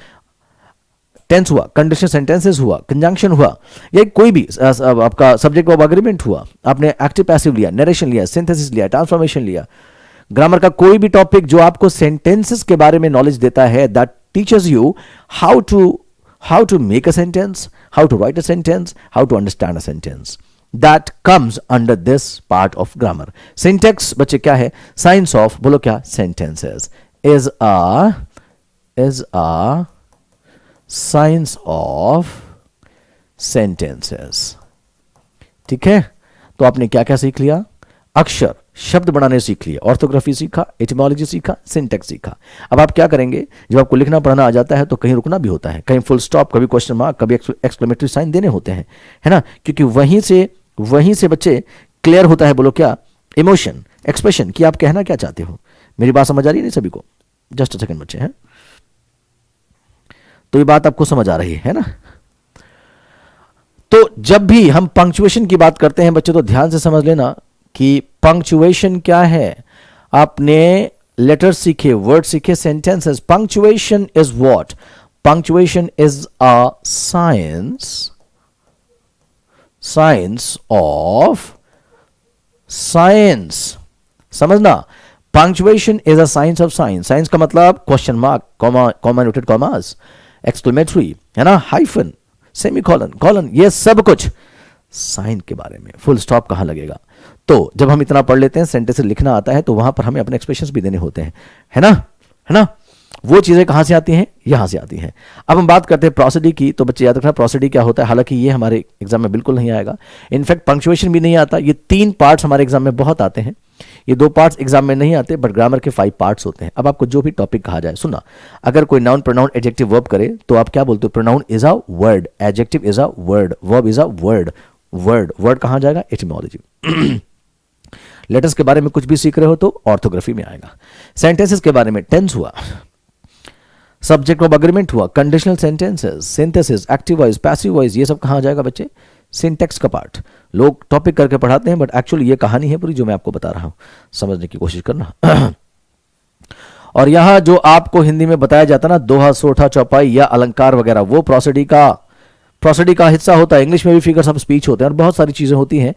टेंस हुआ, कंडीशनल सेंटेंसेस हुआ, कंजंक्शन हुआ, या कोई भी आपका सब्जेक्ट वर्ब एग्रीमेंट हुआ, आपने एक्टिव पैसिव लिया, नरेशन लिया, सिंथेसिस लिया, ट्रांसफॉर्मेशन लिया, ग्रामर का कोई भी टॉपिक जो आपको सेंटेंसेस के बारे में नॉलेज देता है, that teachers you how to make a sentence, how to write a sentence, how to understand a sentence, that comes under this part of grammar. Syntax बच्चे क्या है? साइंस ऑफ, बोलो क्या? Sentences. Is a science of sentences. ठीक है। तो आपने क्या क्या सीख लिया? अक्षर, शब्द बनाने सीख लिए, ऑर्थोग्राफी सीखा, एटिमोलॉजी सीखा, सिंटेक्स सीखा। अब आप क्या करेंगे? जब आपको लिखना पढ़ना आ जाता है तो कहीं रुकना भी होता है, कहीं फुल स्टॉप, कभी क्वेश्चन मार्क, कभी एक्सक्लेमेटरी साइन देने होते हैं, है ना। क्योंकि वहीं से बच्चे क्लियर होता है, बोलो क्या? इमोशन, एक्सप्रेशन, कि आप कहना क्या चाहते हो। मेरी बात समझ आ रही है नहीं सभी को? जस्ट अ सेकंड बच्चे, हैं तो ये बात आपको समझ आ रही है ना। तो जब भी हम पंक्चुएशन की बात करते हैं बच्चे, तो ध्यान से समझ लेना कि पंक्चुएशन क्या है। आपने लेटर सीखे, वर्ड सीखे, sentences. Punctuation is what? Punctuation is a science of science. समझना, punctuation is a science of science. Science का मतलब question mark, comma noted commas, exclamatory, है ना, हाइफन, सेमीकोलन, कॉलन, ये सब कुछ साइन के बारे में। फुल स्टॉप कहां लगेगा? तो जब हम इतना पढ़ लेते हैं, सेंटेंस लिखना आता है, तो वहां पर हमें अपने एक्सप्रेशंस भी देने होते हैं, है ना। वो चीजें कहां से आती हैं? यहां से आती हैं। अब हम बात करते हैं प्रोसिडी की। तो बच्चे याद रखना, प्रोसिडी क्या होता है। हालांकि ये हमारे एग्जाम में बिल्कुल नहीं आएगा, इनफैक्ट पंक्चुएशन भी नहीं आता। ये 3 पार्ट्स हमारे एग्जाम में बहुत आते हैं, ये 2 पार्ट्स एग्जाम में नहीं आते, बट ग्रामर के 5 पार्ट्स होते हैं। अब आपको जो भी टॉपिक कहा जाए, सुना, अगर कोई नाउन, प्रोनाउन, एडजेक्टिव, वर्ब करे तो आप क्या बोलते हो? Pronoun is a word, adjective is a word, verb is a word. Word कहां जाएगा? एटिमोलॉजी। लेटर्स के बारे में कुछ भी सीख रहे हो तो ऑर्थोग्राफी में आएगा। सेंटेंसेस के बारे में टेंस हुआ, सब्जेक्ट ऑफ एग्रीमेंट हुआ, conditional sentences, synthesis, active voice, passive voice, ये सब कहां जाएगा बच्चे? सिंटेक्स का पार्ट। लोग टॉपिक करके पढ़ाते हैं, बट एक्चुअली ये कहानी है पूरी जो मैं आपको बता रहा हूं, समझने की कोशिश करना। और यहां जो आपको हिंदी में बताया जाता ना, दोहा, सोठा, चौपाई या अलंकार वगैरह, वो प्रोसिडी का प्रोसोडी का हिस्सा होता है, इंग्लिश में भी फिगर्स ऑफ स्पीच होते हैं और बहुत सारी चीजें होती हैं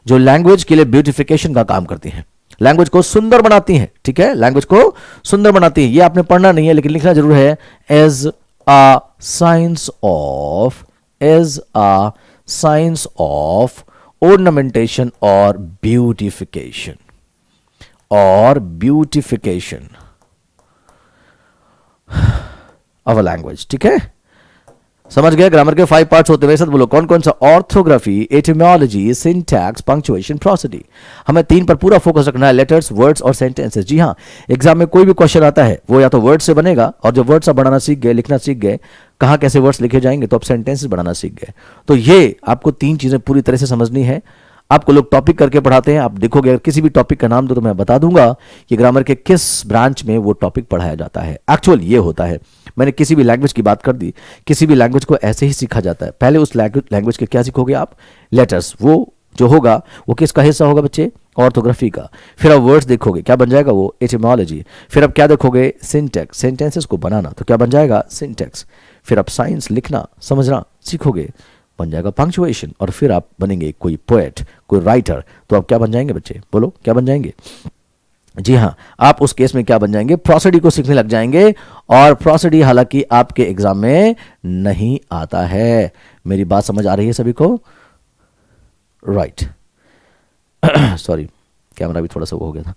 जो लैंग्वेज के लिए ब्यूटिफिकेशन का काम करती हैं, लैंग्वेज को सुंदर बनाती हैं। ठीक है, लैंग्वेज को सुंदर बनाती है, ये आपने पढ़ना नहीं है लेकिन लिखना जरूर है। As a science of, as a science of ornamentation or beautification, or beautification of a language। ठीक है, समझ गए? ग्रामर के 5 पार्ट्स होते हैं, वैसे बोलो कौन कौन सा? Orthography, etymology, syntax, punctuation, prosody. हमें 3 पर पूरा फोकस रखना है, लेटर्स, वर्ड्स और सेंटेंसेस। जी हाँ, एग्जाम में कोई भी क्वेश्चन आता है वो या तो वर्ड से बनेगा, और जब वर्ड्स आप बनाना सीख गए, लिखना सीख गए, कहाँ कैसे वर्ड्स लिखे जाएंगे, तो आप सेंटेंसेस बनाना सीख गए। तो ये आपको 3 चीजें पूरी तरह से समझनी है। आपको लोग टॉपिक करके पढ़ाते हैं, आप देखोगे अगर किसी भी टॉपिक का नाम दो तो मैं बता दूंगा कि ग्रामर के किस ब्रांच में वो टॉपिक पढ़ाया जाता है। एक्चुअल ये होता है, मैंने किसी भी लैंग्वेज की बात कर दी, किसी भी लैंग्वेज को ऐसे ही सीखा जाता है। पहले उस लैंग्वेज के क्या सीखोगे आप? लेटर्स, वो जो होगा वो किसका हिस्सा होगा बच्चे? ऑर्थोग्राफी का। फिर आप वर्ड्स देखोगे, क्या बन जाएगा वो? एटिमोलॉजी। फिर आप क्या देखोगे? सिंटैक्स, सेंटेंसेस को बनाना, तो क्या बन जाएगा? सिंटैक्स। फिर आप साइंस, लिखना समझना सीखोगे, बन जाएगा पंक्चुएशन। और फिर आप बनेंगे कोई पोएट, कोई राइटर, तो आप क्या बन जाएंगे बच्चे? बोलो क्या बन जाएंगे? जी हाँ, आप उस केस में क्या बन जाएंगे? प्रोसोडी को सीखने लग जाएंगे। और प्रोसोडी हालांकि आपके एग्जाम में नहीं आता है। मेरी बात समझ आ रही है सभी को? राइट, सॉरी कैमरा भी थोड़ा सा वो हो गया था।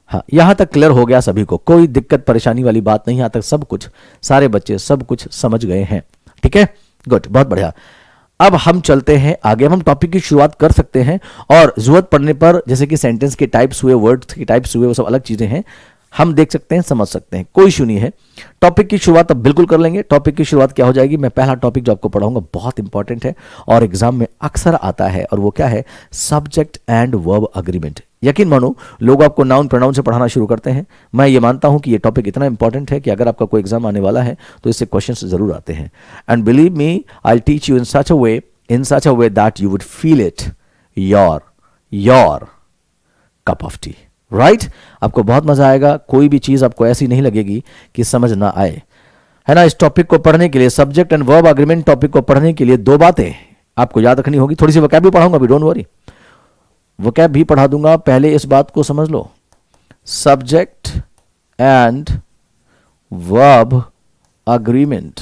हाँ, यहां तक क्लियर हो गया सभी को? कोई दिक्कत परेशानी वाली बात नहीं, यहां तक सब कुछ, सारे बच्चे सब कुछ समझ गए हैं। ठीक है, गुड, बहुत बढ़िया। अब हम चलते हैं आगे, हम टॉपिक की शुरुआत कर सकते हैं, और जरूरत पड़ने पर जैसे कि सेंटेंस के टाइप्स हुए, वर्ड्स के टाइप्स हुए, वो सब अलग चीजें हैं, हम देख सकते हैं, समझ सकते हैं, कोई इशू नहीं है। टॉपिक की शुरुआत अब बिल्कुल कर लेंगे। टॉपिक की शुरुआत क्या हो जाएगी? मैं पहला टॉपिक जो आपको पढ़ाऊंगा बहुत इंपॉर्टेंट है और एग्जाम में अक्सर आता है, और वो क्या है? Subject and verb agreement. यकीन मानो, लोग आपको नाउन प्रोनाउन से पढ़ाना शुरू करते हैं। मैं ये मानता हूं कि ये टॉपिक इतना इंपॉर्टेंट है कि अगर आपका कोई एग्जाम आने वाला है तो इससे क्वेश्चंस जरूर आते हैं। And believe me, I teach you in such a way that you would feel it your cup of tea, right? आपको बहुत मजा आएगा, कोई भी चीज आपको ऐसी नहीं लगेगी कि समझ ना आए, है ना। इस टॉपिक को पढ़ने के लिए, subject and verb agreement topic को पढ़ने के लिए 2 बातें आपको याद रखनी होगी। थोड़ी सी वोकैब भी पढ़ाऊंगा अभी, डोंट वरी, वोकैब भी पढ़ा दूंगा। पहले इस बात को समझ लो, सब्जेक्ट एंड वर्ब अग्रीमेंट,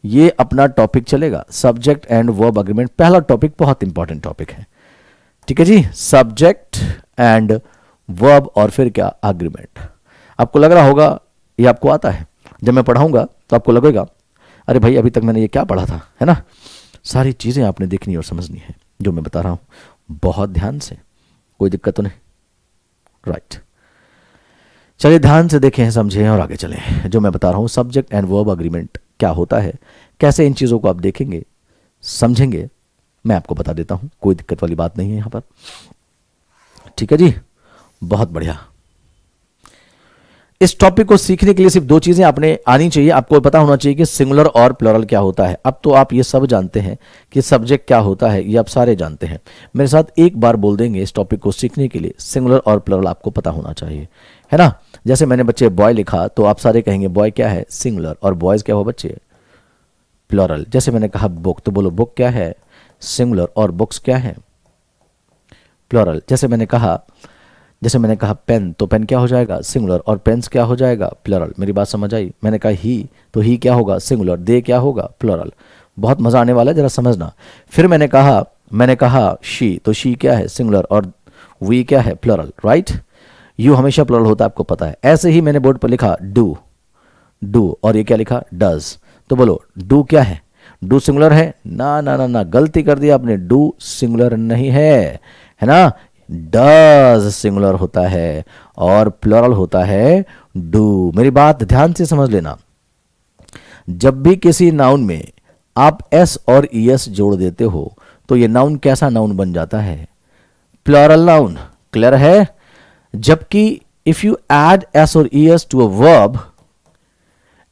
ये अपना टॉपिक चलेगा। सब्जेक्ट एंड वर्ब अग्रीमेंट पहला टॉपिक, बहुत इंपॉर्टेंट टॉपिक है। ठीक है जी, सब्जेक्ट एंड वर्ब और फिर क्या? अग्रीमेंट। आपको लग रहा होगा ये आपको आता है, जब मैं पढ़ाऊंगा तो आपको लगेगा अरे भाई अभी तक मैंने ये क्या पढ़ा था, है ना। सारी चीजें आपने देखनी और समझनी है जो मैं बता रहा हूं, बहुत ध्यान से, कोई दिक्कत तो नहीं? राइट, चलिए ध्यान से देखें, समझें और आगे चलें। जो मैं बता रहा हूं, सब्जेक्ट एंड वर्ब अग्रीमेंट क्या होता है, कैसे इन चीज़ों को आप देखेंगे, समझेंगे, मैं आपको बता देता हूं, कोई दिक्कत वाली बात नहीं है यहां पर। ठीक है जी, बहुत बढ़िया। इस टॉपिक को सीखने के लिए सिर्फ 2 चीजें आपने आनी चाहिए। आपको पता होना चाहिए कि सिंगुलर और प्लुरल क्या होता है। अब तो आप ये सब जानते हैं कि सब्जेक्ट क्या होता है, ये आप सारे जानते हैं। मेरे साथ एक बार बोल देंगे, इस टॉपिक को सीखने के लिए सिंगुलर और प्लुरल आपको पता होना चाहिए, है ना। जैसे मैंने बच्चे बॉय लिखा तो आप सारे कहेंगे बॉय क्या है? सिंगुलर। और बॉयज क्या हो बच्चे? प्लुरल। जैसे मैंने कहा बुक, तो बोलो बुक क्या है? सिंगुलर। और बुक्स क्या है? प्लुरल। जैसे मैंने कहा पेन, तो पेन क्या हो जाएगा? सिंगुलर। और पेन्स क्या हो जाएगा? प्लुरल। मेरी बात समझ आई? मैंने कहा ही, तो ही क्या होगा? सिंगुलर। दे क्या होगा? प्लुरल। बहुत मजा आने वाला है, जरा समझना। फिर मैंने कहा शी, तो शी क्या है? सिंगुलर। और वी क्या है? Plural, right. यू हमेशा प्लुरल होता है, आपको पता है। ऐसे ही मैंने बोर्ड पर लिखा डू, और ये क्या लिखा? डज। तो बोलो डू क्या है? डू सिंगुलर है? ना ना ना ना, गलती कर दिया आपने, डू सिंगुलर नहीं है ना। डज सिंगुलर होता है और प्लुरल होता है डू। मेरी बात ध्यान से समझ लेना, जब भी किसी नाउन में आप एस और ईएस जोड़ देते हो तो ये नाउन कैसा नाउन बन जाता है? Plural noun. क्लियर है? जबकि इफ यू ऐड एस और ES to a verb,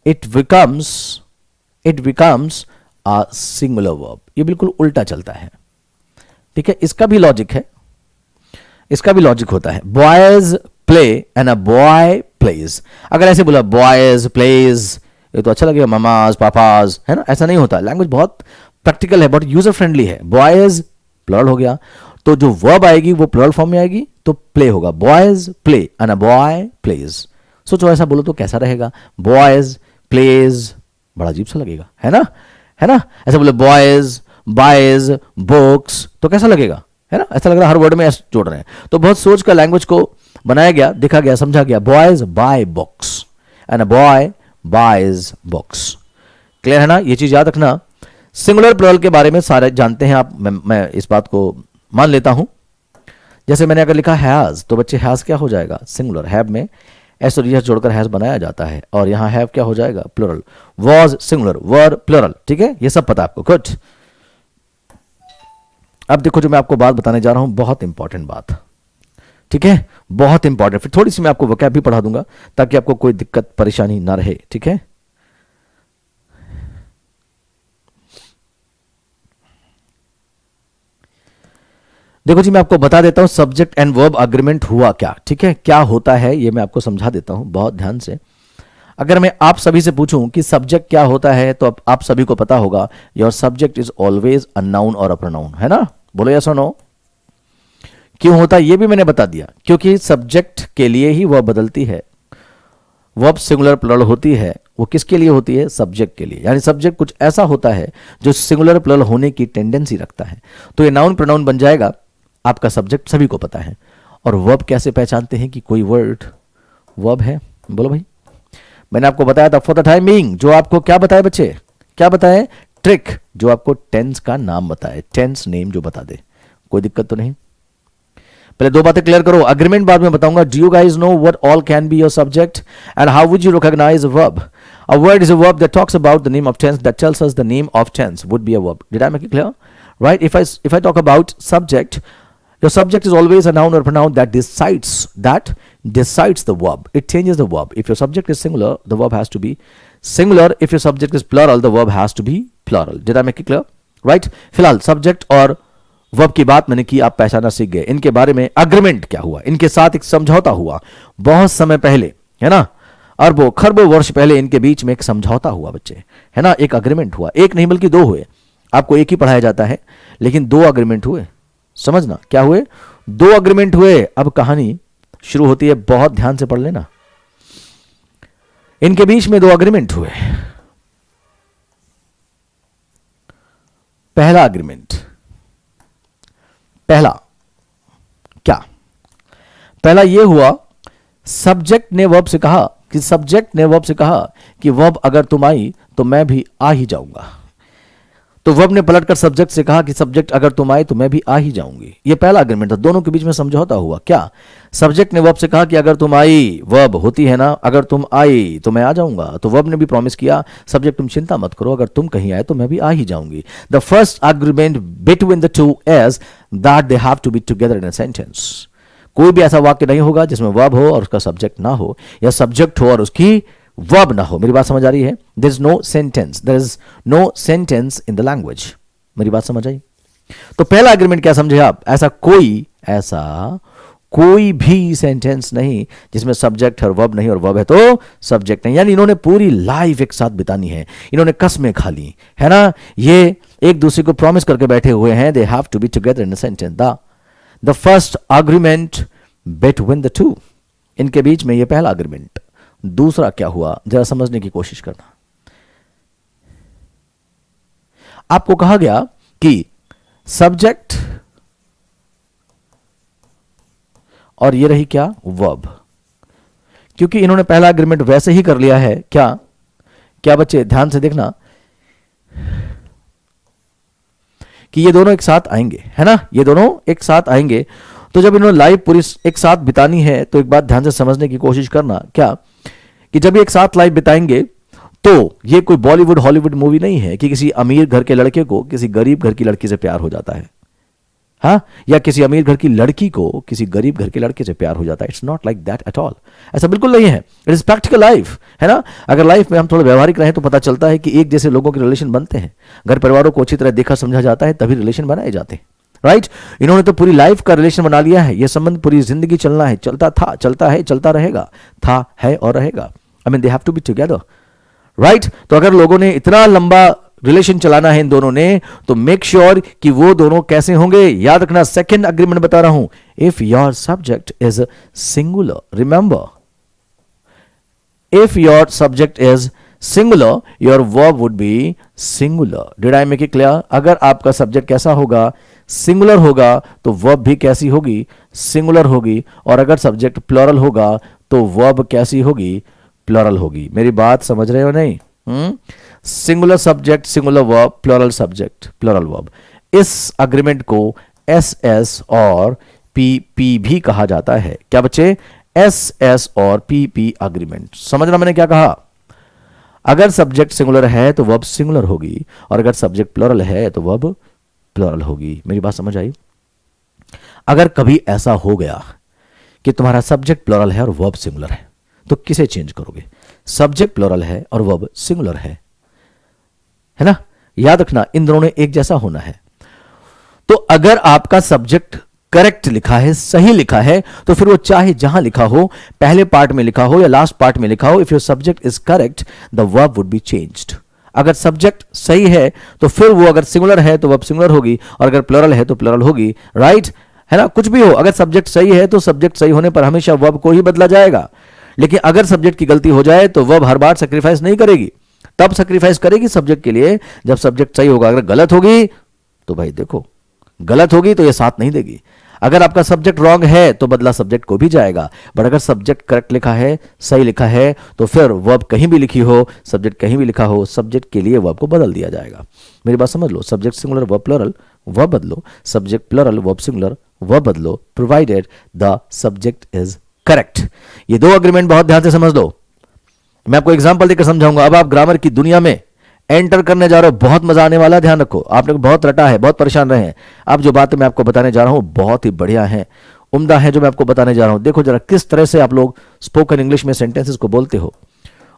it becomes a singular verb. ये बिल्कुल उल्टा चलता है, ठीक है। इसका भी लॉजिक होता है। Boys play and a boy plays. अगर ऐसे बोला बॉयज प्लेज ये तो अच्छा लगेगा, मामाज पापाज, है ना, ऐसा नहीं होता। लैंग्वेज बहुत प्रैक्टिकल है, बहुत यूजर फ्रेंडली है। बॉयज प्लरल हो गया, तो जो वर्ब आएगी वो प्लरल फॉर्म में आएगी, तो प्ले होगा, boys play and a boy plays. सोचो ऐसा बोलो तो कैसा रहेगा, बॉयज प्लेज, बड़ा अजीब सा लगेगा, है ना, है ना। ऐसा बोले बॉयज बायज बुक्स, तो कैसा लगेगा, है ना, ऐसा लग रहा है हर वर्ड में ऐसे जोड़ रहे हैं। तो बहुत सोच कर लैंग्वेज को बनाया गया, देखा गया, समझा गया। Boys buy books and a boy buys books. Clear है ना, ये चीज याद रखना। सिंगुलर प्लरल के बारे में सारे जानते हैं आप, मैं इस बात को मान लेता हूं। जैसे मैंने अगर लिखा हैज, तो बच्चे हैज क्या हो जाएगा, सिंगुलर। हैव में एस और एस जोड़कर हैज बनाया जाता है, और यहां हैव क्या हो जाएगा, plural. Was singular, were plural, ठीक है, ये सब पता आपको, गुड। अब देखो जो मैं आपको बात बताने जा रहा हूं, बहुत इंपॉर्टेंट बात, ठीक है, बहुत इंपॉर्टेंट। फिर थोड़ी सी मैं आपको वोकैब भी पढ़ा दूंगा ताकि आपको कोई दिक्कत परेशानी ना रहे, ठीक है। देखो जी, मैं आपको बता देता हूं सब्जेक्ट एंड वर्ब अग्रीमेंट हुआ क्या, ठीक है, क्या होता है ये मैं आपको समझा देता हूं बहुत ध्यान से। अगर मैं आप सभी से पूछूं कि सब्जेक्ट क्या होता है, तो आप सभी को पता होगा, your subject is always a noun और अ प्रोनाउन, है ना, बोलो यस और नो। क्यों होता है ये भी मैंने बता दिया, क्योंकि सब्जेक्ट के लिए ही वर्ब बदलती है। वर्ब सिंगुलर प्लुरल होती है, वो किसके लिए होती है, सब्जेक्ट के लिए। यानी सब्जेक्ट कुछ ऐसा होता है जो सिंगुलर प्लुरल होने की टेंडेंसी रखता है, तो ये नाउन प्रोनाउन बन जाएगा। आपका सब्जेक्ट सभी को पता है। और वर्ब कैसे पहचानते हैं कि कोई वर्ड वर्ब है, बोलो भाई। मैंने आपको बताया था फॉर द टाइम बीइंग, जो आपको क्या बताए बच्चे, क्या बताए, ट्रिक, जो आपको टेंस का नाम बताए, टेंस नेम जो बता दे, कोई दिक्कत तो नहीं। पहले दो बातें क्लियर करो, अग्रीमेंट बाद में बताऊंगा। Do you guys know what all can be your subject and how would you recognise a verb? A word is a verb that talks about the name of tense, that tells us the name of tense would be a verb. Did I make it clear? Right, if I talk about subject, your subject is always a noun or pronoun that decides the verb. It changes the verb. If your subject is singular, the verb has to be singular. If your subject is plural, the verb has to be plural. Did I make it clear? Right? फिलहाल subject और verb की बात मैंने की, आप पहचाना सीख गए। इनके बारे में agreement क्या हुआ, इनके साथ एक समझौता हुआ बहुत समय पहले, है ना, अरबों खरबों वर्ष पहले इनके बीच में एक समझौता हुआ बच्चे, है ना, एक अग्रीमेंट हुआ। एक नहीं बल्कि दो हुए। आपको एक ही पढ़ाया जाता है, लेकिन दो अग्रीमेंट हुए। समझना क्या हुए, दो अग्रीमेंट हुए। अब कहानी शुरू होती है, बहुत ध्यान से पढ़ लेना। इनके बीच में दो अग्रीमेंट हुए। पहला अग्रीमेंट, पहला क्या, पहला यह हुआ, सब्जेक्ट ने वर्ब से कहा कि वर्ब अगर तुम आई तो मैं भी आ ही जाऊंगा। तो वर्ब ने पलटकर सब्जेक्ट से कहा कि सब्जेक्ट अगर तुम आए तो मैं भी आ ही जाऊंगी। ये पहला अग्रीमेंट था, दोनों के बीच में समझौता हुआ। क्या, सब्जेक्ट ने वर्ब से कहा कि अगर तुम आई, वर्ब होती है ना, अगर तुम आई तो मैं आ जाऊंगा। तो वर्ब ने भी प्रॉमिस किया, सब्जेक्ट तुम चिंता मत करो, अगर तुम कहीं आए तो मैं भी आ ही जाऊंगी। The first agreement between the two is that they have to be together in a sentence. कोई भी ऐसा वाक्य नहीं होगा जिसमें वर्ब हो और उसका सब्जेक्ट ना हो, या सब्जेक्ट हो और उसकी वर्ब ना हो। मेरी बात समझ आ रही है? There is no sentence in the language. मेरी बात समझ आई? तो पहला एग्रीमेंट क्या समझे आप, ऐसा कोई भी सेंटेंस नहीं जिसमें सब्जेक्ट है और वर्ब नहीं, और वर्ब है तो सब्जेक्ट नहीं। यानी इन्होंने पूरी लाइफ एक साथ बितानी है, इन्होंने कसमें खा ली, है ना, ये एक दूसरे को प्रॉमिस करके बैठे हुए हैं। They have to be together in a sentence. The first agreement between the two, इनके बीच में ये पहला अग्रीमेंट। दूसरा क्या हुआ, जरा समझने की कोशिश करना। आपको कहा गया कि सब्जेक्ट और ये रही क्या, वर्ब। क्योंकि इन्होंने पहला एग्रीमेंट वैसे ही कर लिया है, क्या बच्चे ध्यान से देखना, कि ये दोनों एक साथ आएंगे, है ना, ये दोनों एक साथ आएंगे। तो जब इन्होंने लाइफ पूरी एक साथ बितानी है, तो एक बात ध्यान से समझने की कोशिश करना, क्या, कि जब एक साथ लाइफ बिताएंगे तो ये कोई बॉलीवुड हॉलीवुड मूवी नहीं है कि किसी अमीर घर के लड़के को किसी गरीब घर की लड़की से प्यार हो जाता है, हाँ, या किसी अमीर घर की लड़की को किसी गरीब घर के लड़के से प्यार हो जाता है। It's not like that at all. ऐसा बिल्कुल नहीं है। इट इज प्रैक्टिकल लाइफ, है ना। अगर लाइफ में हम थोड़ा व्यवहारिक रहें तो पता चलता है कि एक जैसे लोगों के रिलेशन बनते हैं, घर परिवारों को अच्छी तरह देखा समझा जाता है, तभी रिलेशन बनाए जाते हैं, राइट। इन्होंने तो पूरी लाइफ का रिलेशन बना लिया है। यह संबंध पूरी जिंदगी चलना है, चलता था, चलता है, चलता रहेगा, था, है और रहेगा। I mean, they have to be together, right तो अगर लोगों ने इतना लंबा रिलेशन चलाना है इन दोनों ने, तो मेक श्योर कि वो दोनों कैसे होंगे। याद रखना, सेकंड अग्रीमेंट बता रहा हूं, if your subject is singular, remember, if your subject is singular your verb would be singular. did I make it clear? अगर आपका सब्जेक्ट कैसा होगा, सिंगुलर होगा, तो वर्ब भी कैसी होगी, सिंगुलर होगी। और अगर सब्जेक्ट प्लूरल होगा तो वर्ब कैसी होगी, प्लूरल होगी। मेरी बात समझ रहे हो नहीं? Singular subject singular verb, plural subject plural verb. इस अग्रीमेंट को एस एस और पी पी भी कहा जाता है। क्या बच्चे? एस एस और पी पी अग्रीमेंट। समझना मैंने क्या कहा? अगर सब्जेक्ट सिंगुलर है तो वर्ब सिंगुलर होगी, और अगर सब्जेक्ट प्लूरल है तो वर्ब प्लूरल होगी। मेरी बात समझ आई? अगर कभी ऐसा हो गया कि तुम्हारा सब्जेक्ट प्लूरल है और वर्ब सिंगुलर है, तो किसे चेंज करोगे? सब्जेक्ट प्लूरल है और वर्ब सिंगुलर है ना? याद रखना, इन दोनों ने एक जैसा होना है। तो अगर आपका सब्जेक्ट करेक्ट लिखा है, सही लिखा है, तो फिर वो चाहे जहां लिखा हो, पहले पार्ट में लिखा हो या लास्ट पार्ट में लिखा हो, if your subject is correct the verb would be changed. अगर सब्जेक्ट सही है तो फिर वो, अगर सिंगुलर है तो वर्ब सिंगुलर होगी, और अगर प्लूरल है तो प्लूरल होगी। राइट है ना? कुछ भी हो, अगर सब्जेक्ट सही है तो सब्जेक्ट सही होने पर हमेशा वर्ब को ही बदला जाएगा। लेकिन अगर सब्जेक्ट की गलती हो जाए तो वर्ब हर बार सेक्रीफाइस नहीं करेगी, तब सेक्रीफाइस करेगी सब्जेक्ट के लिए जब सब्जेक्ट सही होगा। अगर गलत होगी तो भाई देखो, गलत होगी तो ये साथ नहीं देगी। अगर आपका सब्जेक्ट रॉन्ग है तो बदला सब्जेक्ट को भी जाएगा, बट अगर सब्जेक्ट करेक्ट लिखा है, सही लिखा है, तो फिर वर्ब कहीं भी लिखी हो, सब्जेक्ट कहीं भी लिखा हो, सब्जेक्ट के लिए वर्ब को बदल दिया जाएगा। मेरी बात समझ लो, subject singular verb plural, verb बदलो, subject plural verb singular, verb बदलो, provided the subject is correct. ये दो अग्रीमेंट बहुत ध्यान से समझ लो। मैं आपको एग्जांपल देकर समझाऊंगा। अब आप ग्रामर की दुनिया में एंटर करने जा रहे हो, बहुत मजा आने वाला है। ध्यान रखो, आपने बहुत रटा है, बहुत परेशान रहे हैं। अब जो बातें मैं आपको बताने जा रहा हूं बहुत ही बढ़िया है, उम्दा है जो मैं आपको बताने जा रहा हूं। देखो जरा किस तरह से आप लोग स्पोकन इंग्लिश में सेंटेंसेस को बोलते हो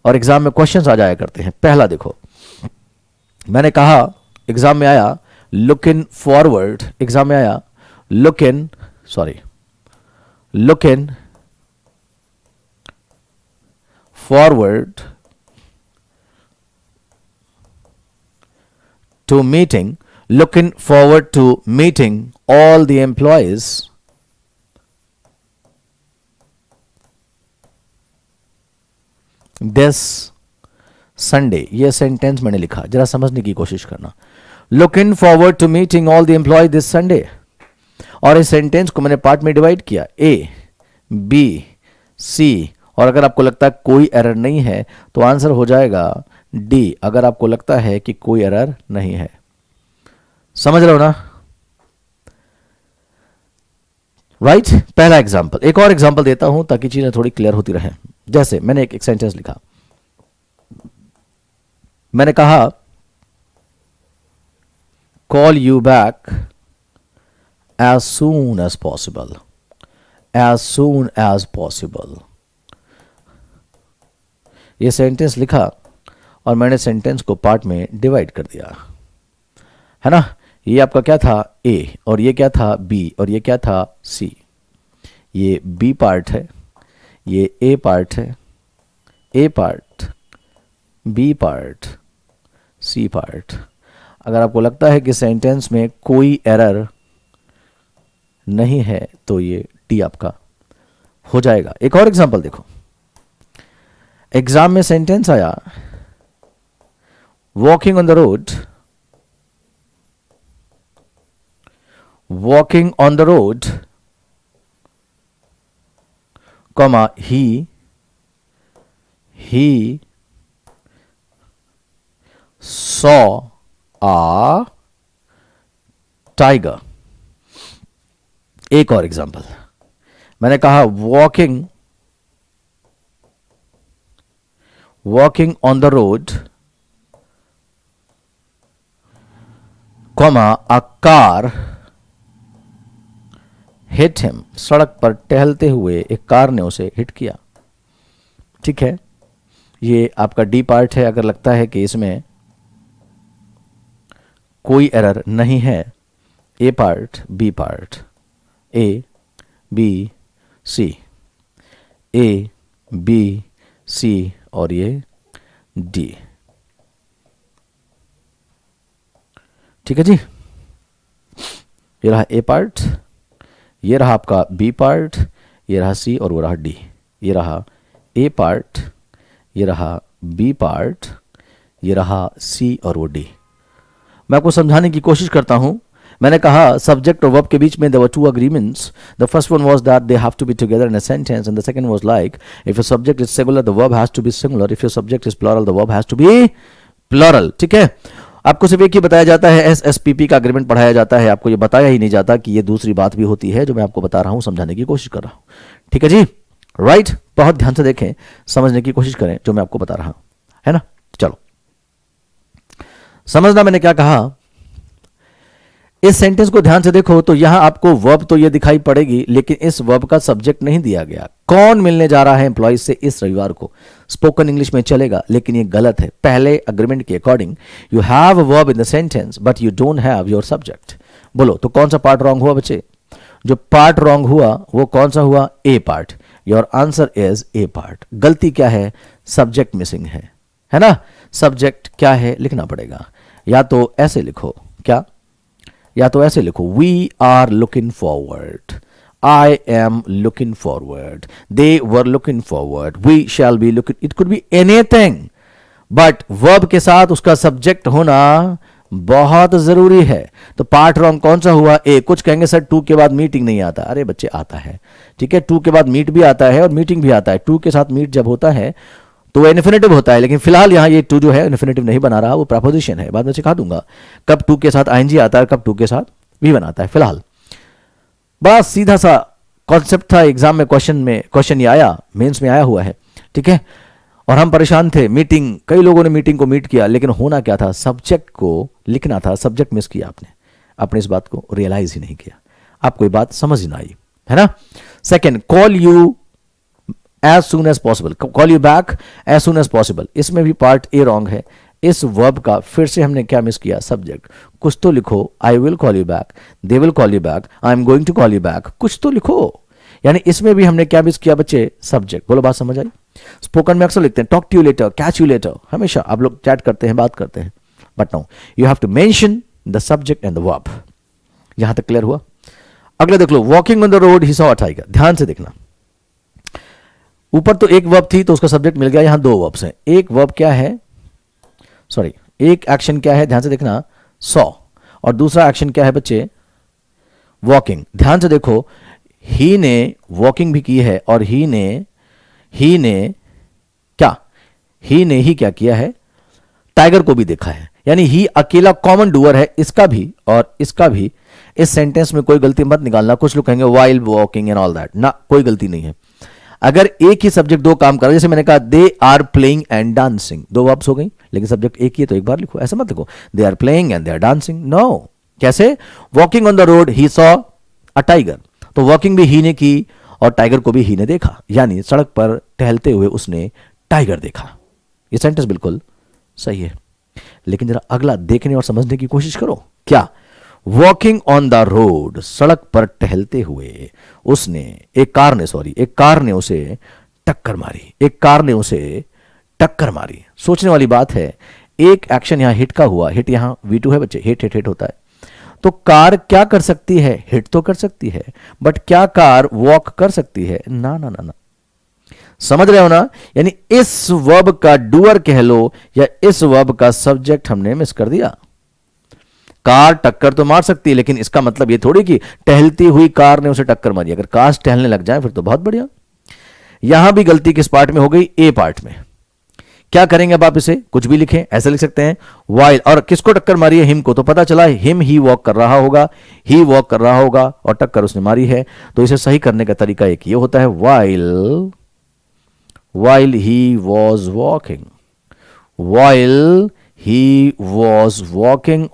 और एग्जाम में क्वेश्चंस आ जाया करते हैं। पहला देखो, मैंने कहा एग्जाम में आया लुक इन फॉरवर्ड, एग्जाम में आया look in forward to meeting, looking forward to meeting all the employees this Sunday। ये सेंटेंस मैंने लिखा, जरा समझने की कोशिश करना। looking forward to meeting all the employees this Sunday, और इस सेंटेंस को मैंने पार्ट में डिवाइड किया, A, B, C, और अगर आपको लगता है कोई एरर नहीं है तो आंसर हो जाएगा डी, अगर आपको लगता है कि कोई एरर नहीं है। समझ रहे हो ना? राइट पहला एग्जांपल। एक और एग्जांपल देता हूं ताकि चीजें थोड़ी क्लियर होती रहे। जैसे मैंने एक सेंटेंस लिखा, मैंने कहा call you back as soon as possible, as soon as possible. ये सेंटेंस लिखा और मैंने सेंटेंस को पार्ट में डिवाइड कर दिया, है ना? ये आपका क्या था, ए, और ये क्या था, बी, और ये क्या था, सी। ये बी पार्ट है, ये ए पार्ट है, A part, B part, C part. अगर आपको लगता है कि सेंटेंस में कोई एरर नहीं है तो ये डी आपका हो जाएगा। एक और एग्जांपल देखो, एग्जाम में सेंटेंस आया walking on the road, walking on the road, comma he saw a tiger। एक और एग्जांपल, मैंने कहा walking on the road, comma a car hit him। सड़क पर टहलते हुए एक कार ने उसे हिट किया। ठीक है, ये आपका डी पार्ट है। अगर लगता है कि इसमें कोई एरर नहीं है, A part, B part, A B C, A B C, और ये डी। ठीक है जी, ये रहा ए पार्ट, ये रहा आपका बी पार्ट, ये रहा सी और वो रहा डी। ये रहा ए पार्ट, ये रहा बी पार्ट, ये रहा सी और वो डी। मैं आपको समझाने की कोशिश करता हूं। मैंने कहा सब्जेक्ट और वर्ब के बीच में there were two agreements. The first one was that they have to be together in a sentence, and the second was like if your subject is singular the verb has to be singular, if your subject is plural the verb has to be plural. ठीक है, आपको सिर्फ एक ही बताया जाता है, SSPP का agreement पढ़ाया जाता है, आपको ये बताया ही नहीं जाता कि ये दूसरी बात भी होती है जो मैं आपको बता रहा हूं, समझाने की कोशिश कर रहा हूं। ठीक है जी, राइट, बहुत ध्यान से देखें, समझने की कोशिश करें जो मैं आपको बता रहा हूं, है ना। चलो समझना मैंने क्या कहा। इस सेंटेंस को ध्यान से देखो तो यहां आपको वर्ब तो ये दिखाई पड़ेगी, लेकिन इस वर्ब का सब्जेक्ट नहीं दिया गया। कौन मिलने जा रहा है एम्प्लॉय से इस रविवार को? स्पोकन इंग्लिश में चलेगा, लेकिन ये गलत है। पहले अग्रीमेंट के according you have a verb in the sentence but you don't have your subject. बोलो तो कौन सा पार्ट रॉन्ग हुआ बच्चे? जो पार्ट रॉन्ग हुआ वो कौन सा हुआ? A part. Your answer is A part. गलती क्या है? सब्जेक्ट मिसिंग है ना। सब्जेक्ट क्या है लिखना पड़ेगा, या तो ऐसे लिखो, क्या, या तो ऐसे लिखो, we are looking forward, I am looking forward, they were looking forward, we shall be looking, it could be anything, but verb के साथ उसका सब्जेक्ट होना बहुत जरूरी है। तो पार्ट रॉन्ग कौन सा हुआ? ए। कुछ कहेंगे सर टू के बाद मीटिंग नहीं आता। अरे बच्चे आता है, ठीक है, टू के बाद मीट भी आता है और मीटिंग भी आता है। टू के साथ मीट जब होता है तो वो इन्फिनेटिव होता है, लेकिन फिलहाल यहां ये टू जो है इन्फिनेटिव नहीं बना रहा, वो प्रपोजिशन है। बाद में सिखा दूंगा कब टू के साथ आईएनजी आता है, कब टू के साथ भी बनाता है। फिलहाल बस सीधा सा कॉन्सेप्ट था, एग्जाम में क्वेश्चन ये आया, मेंस में आया हुआ है, ठीक है। और हम परेशान थे, मीटिंग, कई लोगों ने मीटिंग को मीट किया, लेकिन होना क्या था? सब्जेक्ट को लिखना था, सब्जेक्ट मिस किया आपने इस बात को रियलाइज ही नहीं किया, आपको ये बात समझ ही ना आई, है ना। Second, call you as soon as possible, call you back as soon as possible, इसमें भी पार्ट ए रॉन्ग है। इस वर्ब का फिर से हमने क्या मिस किया? सब्जेक्ट। कुछ तो लिखो, I will call you back, they will call you back, I am going to call you back, कुछ तो लिखो। यानी इसमें भी हमने क्या मिस किया बच्चे? सब्जेक्ट। बोलो बात समझ आई? स्पोकन में अक्सर लिखते हैं talk to you later, catch you later, हमेशा आप लोग चैट करते हैं, बात करते हैं, but no you have to mention the subject and the verb. यहां तक क्लियर हुआ? अगला देख लो, walking on the road he saw a tiger. ध्यान से देखना, ऊपर तो एक वर्ब थी तो उसका सब्जेक्ट मिल गया, यहां दो वर्ब्स हैं। एक वर्ब क्या है, सॉरी एक एक्शन क्या है, ध्यान से देखना, सॉ, और दूसरा एक्शन क्या है बच्चे? वॉकिंग। ध्यान से देखो, ही ने वॉकिंग भी की है और ही ने क्या किया है? टाइगर को भी देखा है। यानी ही अकेला कॉमन डूअर है, इसका भी और इसका भी। इस सेंटेंस में कोई गलती मत निकालना। कुछ लोग कहेंगे while walking and all that, ना, कोई गलती नहीं है। अगर एक ही सब्जेक्ट दो काम कर रहा है, जैसे मैंने कहा they are playing and dancing, दो वर्ब्स हो गई, लेकिन सब्जेक्ट एक ही है तो एक बार लिखो, ऐसा मत लिखो they are playing and they are dancing. No, कैसे? Walking on the road he saw a tiger, तो वॉकिंग भी ही ने की और टाइगर को भी ही ने देखा, यानी सड़क पर टहलते हुए उसने टाइगर देखा। ये सेंटेंस बिल्कुल सही है, लेकिन जरा अगला देखने और समझने की कोशिश करो। क्या? वॉकिंग ऑन द रोड, सड़क पर टहलते हुए उसने, एक कार ने उसे टक्कर मारी। सोचने वाली बात है, एक एक्शन यहां हिट का हुआ, हिट यहां V2 है बच्चे, हिट होता है, तो कार क्या कर सकती है? हिट तो कर सकती है, बट क्या कार वॉक कर सकती है? ना ना ना ना, समझ रहे हो ना। यानी इस वर्ब का डूअर कह लो या इस वर्ब का सब्जेक्ट हमने मिस कर दिया। कार टक्कर तो मार सकती है, लेकिन इसका मतलब ये थोड़ी कि टहलती हुई कार ने उसे टक्कर मारी। अगर कार टहलने लग जाए फिर तो बहुत बढ़िया। यहां भी गलती किस पार्ट में हो गई? ए पार्ट में। क्या करेंगे अब आप? इसे कुछ भी लिखें, ऐसे लिख सकते हैं वाइल, और किसको टक्कर मारी है? हिम को, तो पता चला हिम ही वॉक कर रहा होगा और टक्कर उसने मारी है। तो इसे सही करने का तरीका एक ये होता है, while he was walking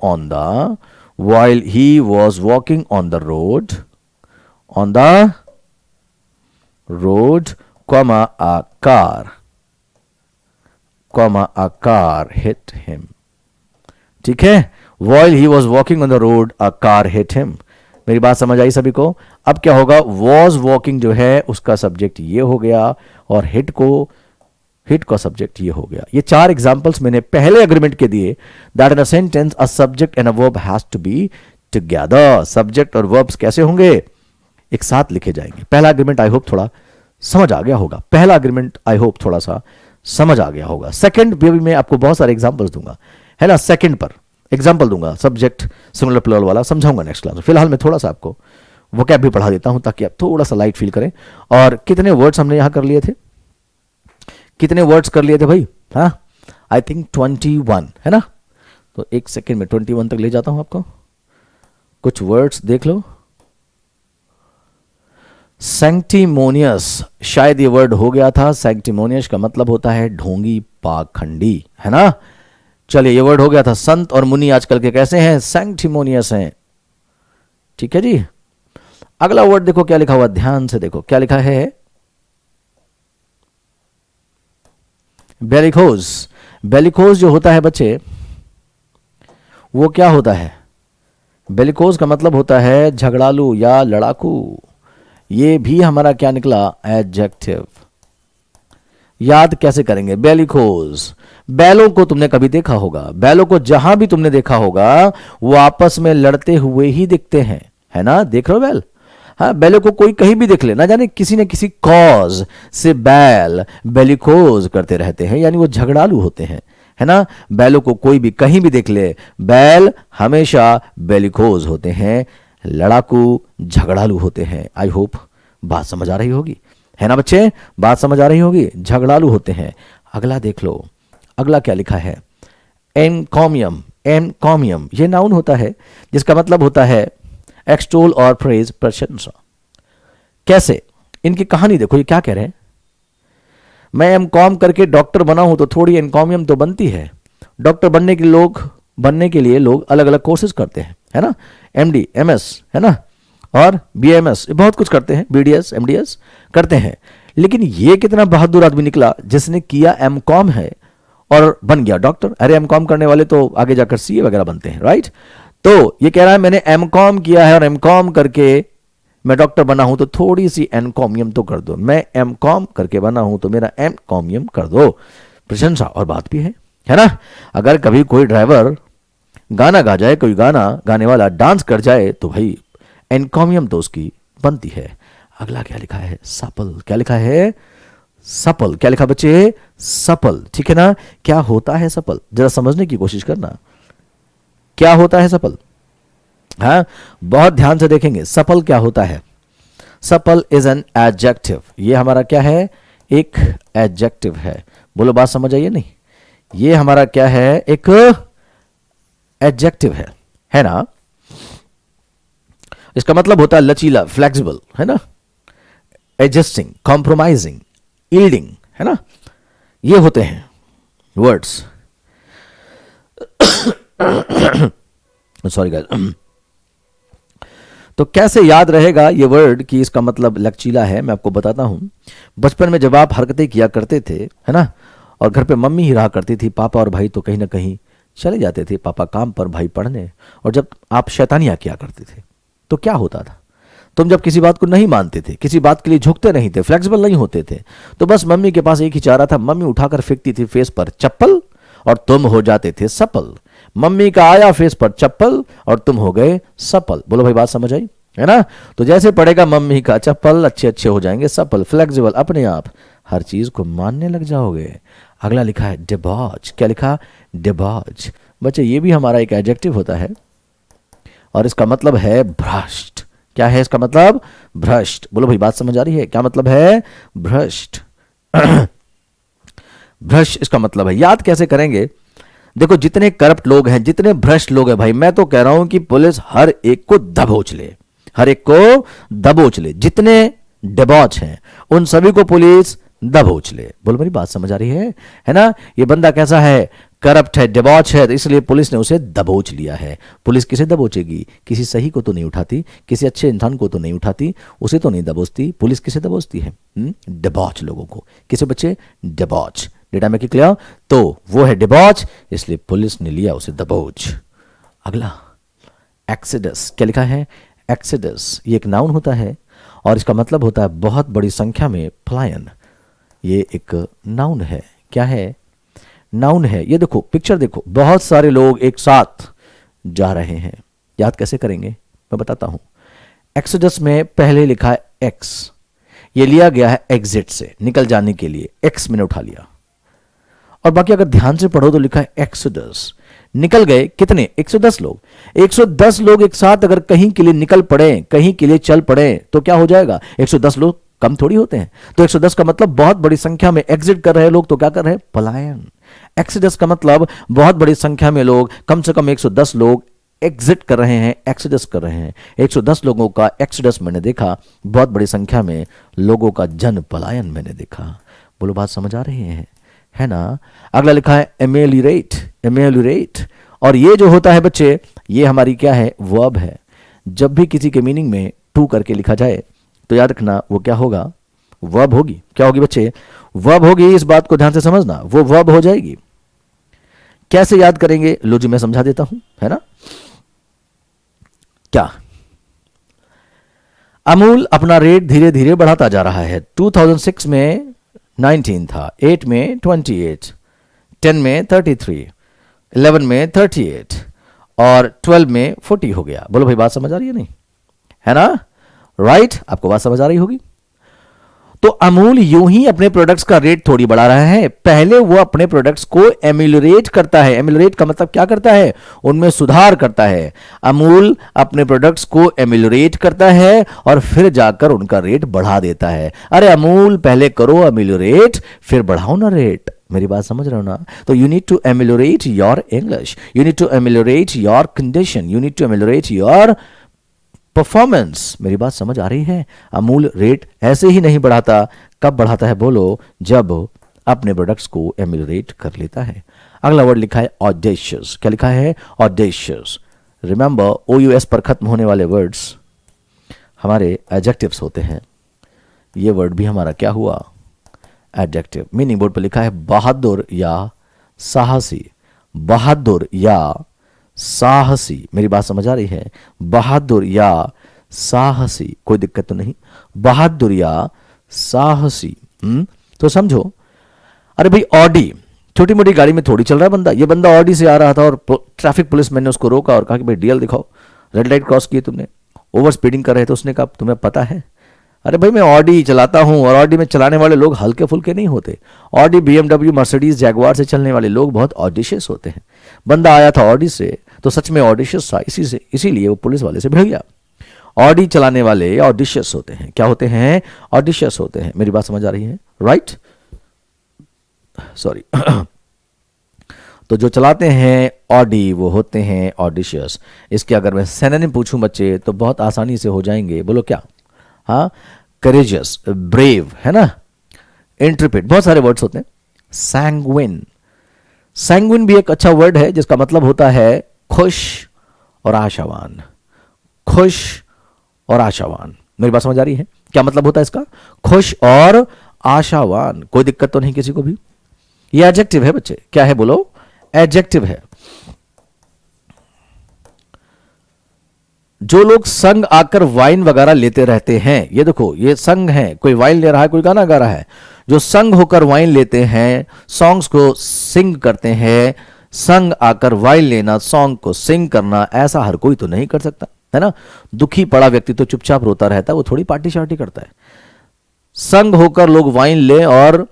on the road, a car hit him। ठीक है, while he was walking on the road a car hit him। मेरी बात समझ आई सभी को? अब क्या होगा? was walking जो है उसका सब्जेक्ट ये हो गया और हिट हिट का सब्जेक्ट ये हो गया। ये 4 एग्जांपल्स मैंने पहले एग्रीमेंट के दिए, that in a sentence a subject and a verb has to be together. Subject और वर्ब्स कैसे होंगे, एक साथ लिखे जाएंगे। पहला एग्रीमेंट आई होप थोड़ा समझ आ गया होगा, पहला एग्रीमेंट आई होप थोड़ा सा समझ आ गया होगा। सेकंड भी मैं आपको बहुत सारे एग्जांपल्स दूंगा, है ना, सेकंड पर एग्जांपल दूंगा, सब्जेक्ट सिंगुलर प्लूरल वाला समझाऊंगा नेक्स्ट क्लास में। फिलहाल मैं थोड़ा सा आपको वोकैब भी पढ़ा देता हूं ताकि आप थोड़ा सा लाइट फील करें। और कितने वर्ड्स हमने यहां कर लिए थे, कितने वर्ड्स कर लिए थे भाई, हाँ आई थिंक 21, है ना। तो एक सेकेंड में 21 तक ले जाता हूं आपको, कुछ वर्ड्स देख लो। सैंक्टिमोनियस, शायद ये वर्ड हो गया था। सैंक्टिमोनियस का मतलब होता है ढोंगी पाखंडी, है ना। चलिए ये वर्ड हो गया था। संत और मुनि आजकल के कैसे हैं, सैंक्टिमोनियस हैं, ठीक है जी। अगला वर्ड देखो क्या लिखा हुआ, ध्यान से देखो क्या लिखा है, बेलिकोज। बेलिकोज जो होता है बच्चे, वो क्या होता है, बेलिकोज का मतलब होता है झगड़ालू या लड़ाकू। ये भी हमारा क्या निकला, एडजेक्टिव। याद कैसे करेंगे, बेलिकोज। बैलों को तुमने कभी देखा होगा, बैलों को जहां भी तुमने देखा होगा वो आपस में लड़ते हुए ही दिखते हैं, है ना। देख रहे हो बैल, हाँ बैलों को कोई कहीं भी देख ले, ना जाने किसी न किसी कॉज से बैल बेलिकोज करते रहते हैं, यानी वो झगड़ालू होते हैं, है ना। बैलों को कोई भी कहीं भी देख ले, बैल हमेशा बेलिकोज होते हैं, लड़ाकू झगड़ालू होते हैं। आई होप बात समझ आ रही होगी, है ना बच्चे, बात समझ आ रही होगी, झगड़ालू होते हैं। अगला देख लो, अगला क्या लिखा है, एनकॉमियम। एनकॉमियम ये नाउन होता है जिसका मतलब होता है एक्सटोल और प्रेज, प्रशंसा। कैसे, इनकी कहानी देखो, ये क्या कह रहे हैं, मैं एमकॉम करके डॉक्टर बना हूं तो थोड़ी एनकॉमियम तो बनती है। डॉक्टर बनने के लिए लोग अलग अलग कोर्सेज करते हैं, है ना, एमडी, एमएस, है ना, और बीएमएस, बहुत कुछ करते हैं, बीडीएस, एमडीएस करते हैं। लेकिन ये कितना बहादुर आदमी निकला जिसने किया एमकॉम है और बन गया डॉक्टर। अरे एमकॉम करने वाले तो आगे जाकर सीए वगैरह बनते हैं, राइट। तो ये कह रहा है मैंने एमकॉम किया है और एमकॉम करके मैं डॉक्टर बना हूं तो थोड़ी सी एनकॉमियम तो कर दो। मैं एमकॉम करके बना हूं तो मेरा एनकॉमियम कर दो। प्रशंसा और बात भी है ना। अगर कभी कोई ड्राइवर गाना गा जाए, कोई गाना गाने वाला डांस कर जाए तो भाई एनकॉमियम तो उसकी बनती है। अगला क्या लिखा है, सपल। क्या लिखा है, सपल। क्या लिखा बच्चे, सपल, ठीक है ना। क्या होता है सपल, जरा समझने की कोशिश करना, क्या होता है सपल, हाँ बहुत ध्यान से देखेंगे। सपल क्या होता है, सपल इज एन एडजेक्टिव। ये हमारा क्या है, एक एडजेक्टिव है। बोलो बात समझ आइए नहीं, ये हमारा क्या है, एक एडजेक्टिव है ना। इसका मतलब होता है लचीला, फ्लेक्सिबल, है ना, एडजस्टिंग, कॉम्प्रोमाइजिंग, यील्डिंग, है ना, ये होते हैं वर्ड्स। Sorry guys. तो कैसे याद रहेगा ये वर्ड कि इसका मतलब लचीला है, मैं आपको बताता हूं। बचपन में जब आप हरकतें किया करते थे, है ना, और घर पे मम्मी ही रहा करती थी, पापा और भाई तो कहीं ना कहीं चले जाते थे, पापा काम पर भाई पढ़ने, और जब आप शैतानियां किया करते थे तो क्या होता था, तुम जब किसी बात को नहीं मानते थे, किसी बात के लिए झुकते नहीं थे, फ्लेक्सिबल नहीं होते थे, तो बस मम्मी के पास एक ही चारा था, मम्मी उठाकर फेंकती थी फेस पर चप्पल और तुम हो जाते थे सफल। मम्मी का आया फेस पर चप्पल और तुम हो गए सफल। बोलो भाई बात समझ आई, है ना। तो जैसे पड़ेगा मम्मी का चप्पल, अच्छे अच्छे हो जाएंगे सफल, फ्लेक्सिबल, अपने आप हर चीज को मानने लग जाओगे। अगला लिखा है डिबॉच। क्या लिखा, डिबॉच। बच्चे ये भी हमारा एक एडजेक्टिव होता है और इसका मतलब है भ्रष्ट। क्या है इसका मतलब, भ्रष्ट। बोलो भाई बात समझ आ रही है, क्या मतलब है, भ्रष्ट। भ्रष्ट इसका मतलब है, याद कैसे करेंगे, देखो जितने करप्ट लोग हैं, जितने भ्रष्ट लोग हैं भाई, मैं तो कह रहा हूं कि पुलिस हर एक को दबोच ले, हर एक को दबोच ले। जितने डिबॉच हैं उन सभी को पुलिस दबोच ले। बोलो मेरी बात समझ आ रही है ना। ये बंदा कैसा है, करप्ट है, डिबॉच है, तो इसलिए पुलिस ने उसे दबोच लिया है। पुलिस किसे दबोचेगी, किसी सही को तो नहीं उठाती, किसी अच्छे इंसान को तो नहीं उठाती, उसे तो नहीं दबोचती। पुलिस किसे दबोचती है, डिबॉच लोगों को। किसे बच्चे, डिबॉच। डेटा में क्लियर, तो वो है डिबॉच, इसलिए पुलिस ने लिया उसे दबोच। अगला एक्सिडस। क्या लिखा है, एक्सिडस। ये एक नाउन होता है और इसका मतलब होता है बहुत बड़ी संख्या में पलायन। ये एक नाउन है। क्या है? नाउन है। ये देखो पिक्चर देखो, बहुत सारे लोग एक साथ जा रहे हैं। याद कैसे करेंगे मैं बताता हूं। एक्सोडस में पहले लिखा है एक्स, ये लिया गया है एग्जिट से, निकल जाने के लिए एक्स मैंने उठा लिया। और बाकी अगर ध्यान से पढ़ो तो लिखा है एक्सोडस, निकल गए कितने? 110 लोग। 110 लोग एक साथ अगर कहीं के लिए निकल पड़े, कहीं के लिए चल पड़े, तो क्या हो जाएगा? 110 लोग कम थोड़ी होते हैं। तो 110 का मतलब बहुत बड़ी संख्या में एग्जिट कर रहे लोग, तो क्या कर रहे हैं? पलायन। एक्सोडस का मतलब बहुत बड़ी संख्या में लोग, कम से कम 110 लोग एग्जिट कर रहे हैं, एक्सोडस कर रहे हैं। 110 लोगों का एक्सोडस मैंने देखा, बहुत बड़ी संख्या में लोगों का जन पलायन मैंने देखा। बोलो बात समझ आ रही है ना? अगला लिखा है एमेलिरेट, एमेलिरेट। और ये जो होता है बच्चे, ये हमारी क्या है? वर्ब है। जब भी किसी के मीनिंग में टू करके लिखा जाए तो याद रखना वो क्या होगा? वर्ब होगी। क्या होगी बच्चे? वर्ब होगी। इस बात को ध्यान से समझना, वो वर्ब हो जाएगी। कैसे याद करेंगे? लो जी मैं समझा देता हूं, है ना? क्या? अमूल अपना रेट धीरे धीरे बढ़ाता जा रहा है। 2006 में 19 था, 8 में 28, 10 में 33, 11 में 38 और 12 में 40 हो गया। बोलो भाई बात समझ आ रही है नहीं? है ना? राइट? आपको बात समझ आ रही होगी। तो अमूल यूं ही अपने प्रोडक्ट्स का रेट थोड़ी बढ़ा रहा है, पहले वो अपने प्रोडक्ट्स को एमिलोरेट करता है। एमिलोरेट का मतलब क्या करता है? उनमें सुधार करता है। अमूल अपने प्रोडक्ट्स को एमिलोरेट करता है और फिर जाकर उनका रेट बढ़ा देता है। अरे अमूल पहले करो एमिलोरेट, फिर बढ़ाओ ना रेट। मेरी बात समझ रहे हो ना? तो you need to ameliorate your English, you need to ameliorate your condition, you need to ameliorate your performance. मेरी बात समझ आ रही है? अमूल रेट ऐसे ही नहीं बढ़ाता। कब बढ़ाता है बोलो? जब अपने प्रोडक्ट्स को एमिलोरेट कर लेता है। अगला वर्ड लिखा है ऑडेशियस। क्या लिखा है? ऑडेशियस। रिमेंबर OUS पर खत्म होने वाले वर्ड्स हमारे एडजेक्टिव्स होते हैं। ये वर्ड भी हमारा क्या हुआ? एडजेक्टिव। मीनिंग बोर्ड पर लिखा है बहादुर या साहसी, बहादुर या साहसी। मेरी बात समझ आ रही है? बहादुर या साहसी, कोई दिक्कत तो नहीं? बहादुर या साहसी। तो समझो। अरे भाई ऑडी, छोटी मोटी गाड़ी में थोड़ी चल रहा है बंदा। ये बंदा ऑडी से आ रहा था और ट्रैफिक पुलिस मैंने उसको रोका और कहा कि भाई डीएल दिखाओ, रेड लाइट क्रॉस की तुमने, ओवर स्पीडिंग कर रहे थे। उसने कहा तुम्हें पता है? अरे भाई मैं ऑडी चलाता हूं, और ऑडी में चलाने वाले लोग हल्के फुल्के नहीं होते। ऑडी, BMW, मर्सिडीज, जैगवार से चलने वाले लोग बहुत ऑडिशियस होते हैं। बंदा आया था ऑडी से तो सच में ऑडिशियस था, इसीलिए वो पुलिस वाले से भिड़ गया। ऑडी चलाने वाले ऑडिशियस होते हैं। क्या होते हैं? ऑडिशियस होते हैं। मेरी बात समझ आ रही है? राइट? सॉरी। तो जो चलाते हैं ऑडी वो होते हैं ऑडिशियस। इसके अगर मैं सिनोनिम पूछूं बच्चे तो बहुत आसानी से हो जाएंगे। बोलो क्या? हाँ, करेजियस, ब्रेव, है ना? इंट्रिपिड, बहुत सारे वर्ड्स होते हैं। सैंग्विन, सैंग्विन भी एक अच्छा वर्ड है जिसका मतलब होता है खुश और आशावान। खुश और आशावान। मेरी बात समझ आ रही है? क्या मतलब होता है इसका? खुश और आशावान। कोई दिक्कत तो नहीं किसी को भी? ये एडजेक्टिव है बच्चे। क्या है बोलो? एडजेक्टिव है। जो लोग संग आकर वाइन वगैरह लेते रहते हैं, ये देखो ये संग है, कोई वाइन ले रहा है, कोई गाना गा रहा है। जो संग होकर वाइन लेते हैं, सॉन्ग्स को सिंग करते हैं। संग आकर वाइन लेना, सॉन्ग को सिंग करना, ऐसा हर कोई तो नहीं कर सकता, है ना? दुखी पड़ा व्यक्ति तो चुपचाप रोता रहता है, वो थोड़ी पार्टी शार्टी करता है। संग होकर लोग वाइन लें और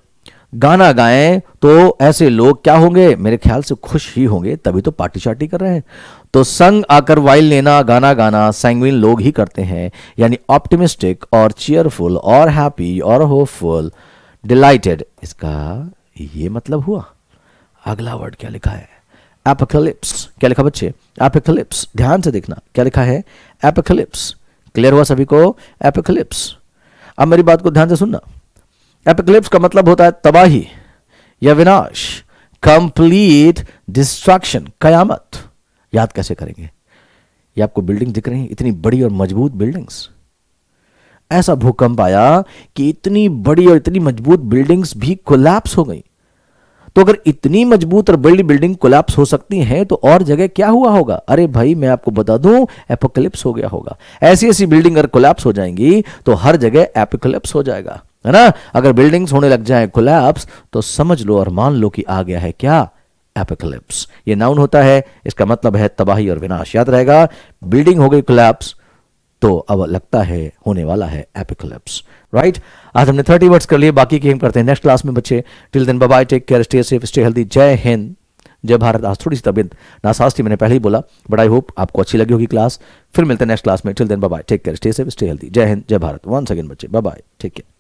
गाना गाएं तो ऐसे लोग क्या होंगे? मेरे ख्याल से खुश ही होंगे, तभी तो पार्टी शार्टी कर रहे हैं। तो संग आकर वाइन लेना, गाना गाना सैंग्विन लोग ही करते हैं, यानी ऑप्टिमिस्टिक और चीयरफुल और हैप्पी और होपफुल, डिलाइटेड, इसका ये मतलब हुआ। अगला वर्ड क्या लिखा है? एपोकलिप्स। क्या लिखा बच्चे? एपोकलिप्स। ध्यान से देखना क्या लिखा है? एपोकलिप्स। क्लियर हुआ सभी को? एपोकलिप्स। अब मेरी बात को ध्यान से सुनना। एपोकलिप्स का मतलब होता है तबाही या विनाश, कंप्लीट डिस्ट्रक्शन, कयामत। याद कैसे करेंगे? ये आपको बिल्डिंग दिख रही है, इतनी बड़ी और मजबूत बिल्डिंग्स। ऐसा भूकंप आया कि इतनी बड़ी और इतनी मजबूत बिल्डिंग्स भी कोलैप्स हो गई। तो अगर इतनी मजबूत और बड़ी बिल्डिंग कोलैप्स हो सकती है तो और जगह क्या हुआ होगा? अरे भाई मैं आपको बता दूं, एपोकलिप्स हो गया होगा। ऐसी ऐसी बिल्डिंग अगर कोलैप्स हो जाएंगी तो हर जगह एपोकलिप्स हो जाएगा। है ना। अगर बिल्डिंग्स होने लग जाए कोलैप्स, तो समझ लो और मान लो कि आ गया है क्या, एपोकलिप्स। ये नाउन होता है, इसका मतलब है तबाही और विनाश। याद रहेगा, बिल्डिंग हो गई कोलैप्स, तो अब लगता है होने वाला है एपोकलिप्स। राइट, आज हमने 30 वर्ड्स कर लिए, बाकी की हम करते हैं नेक्स्ट क्लास में बच्चे। Till then bye bye, take care, stay safe, stay healthy. जय हिंद, जय भारत। आज थोड़ी सी तबीयत नासाज थी, मैंने पहले ही बोला, बट आई होप आपको अच्छी लगी होगी क्लास। फिर मिलते हैं नेक्स्ट क्लास में। Till then bye bye, take care, stay safe, stay healthy. जय हिंद, जय भारत। वंस अगेन बच्चे, बाय बाय, टेक केयर।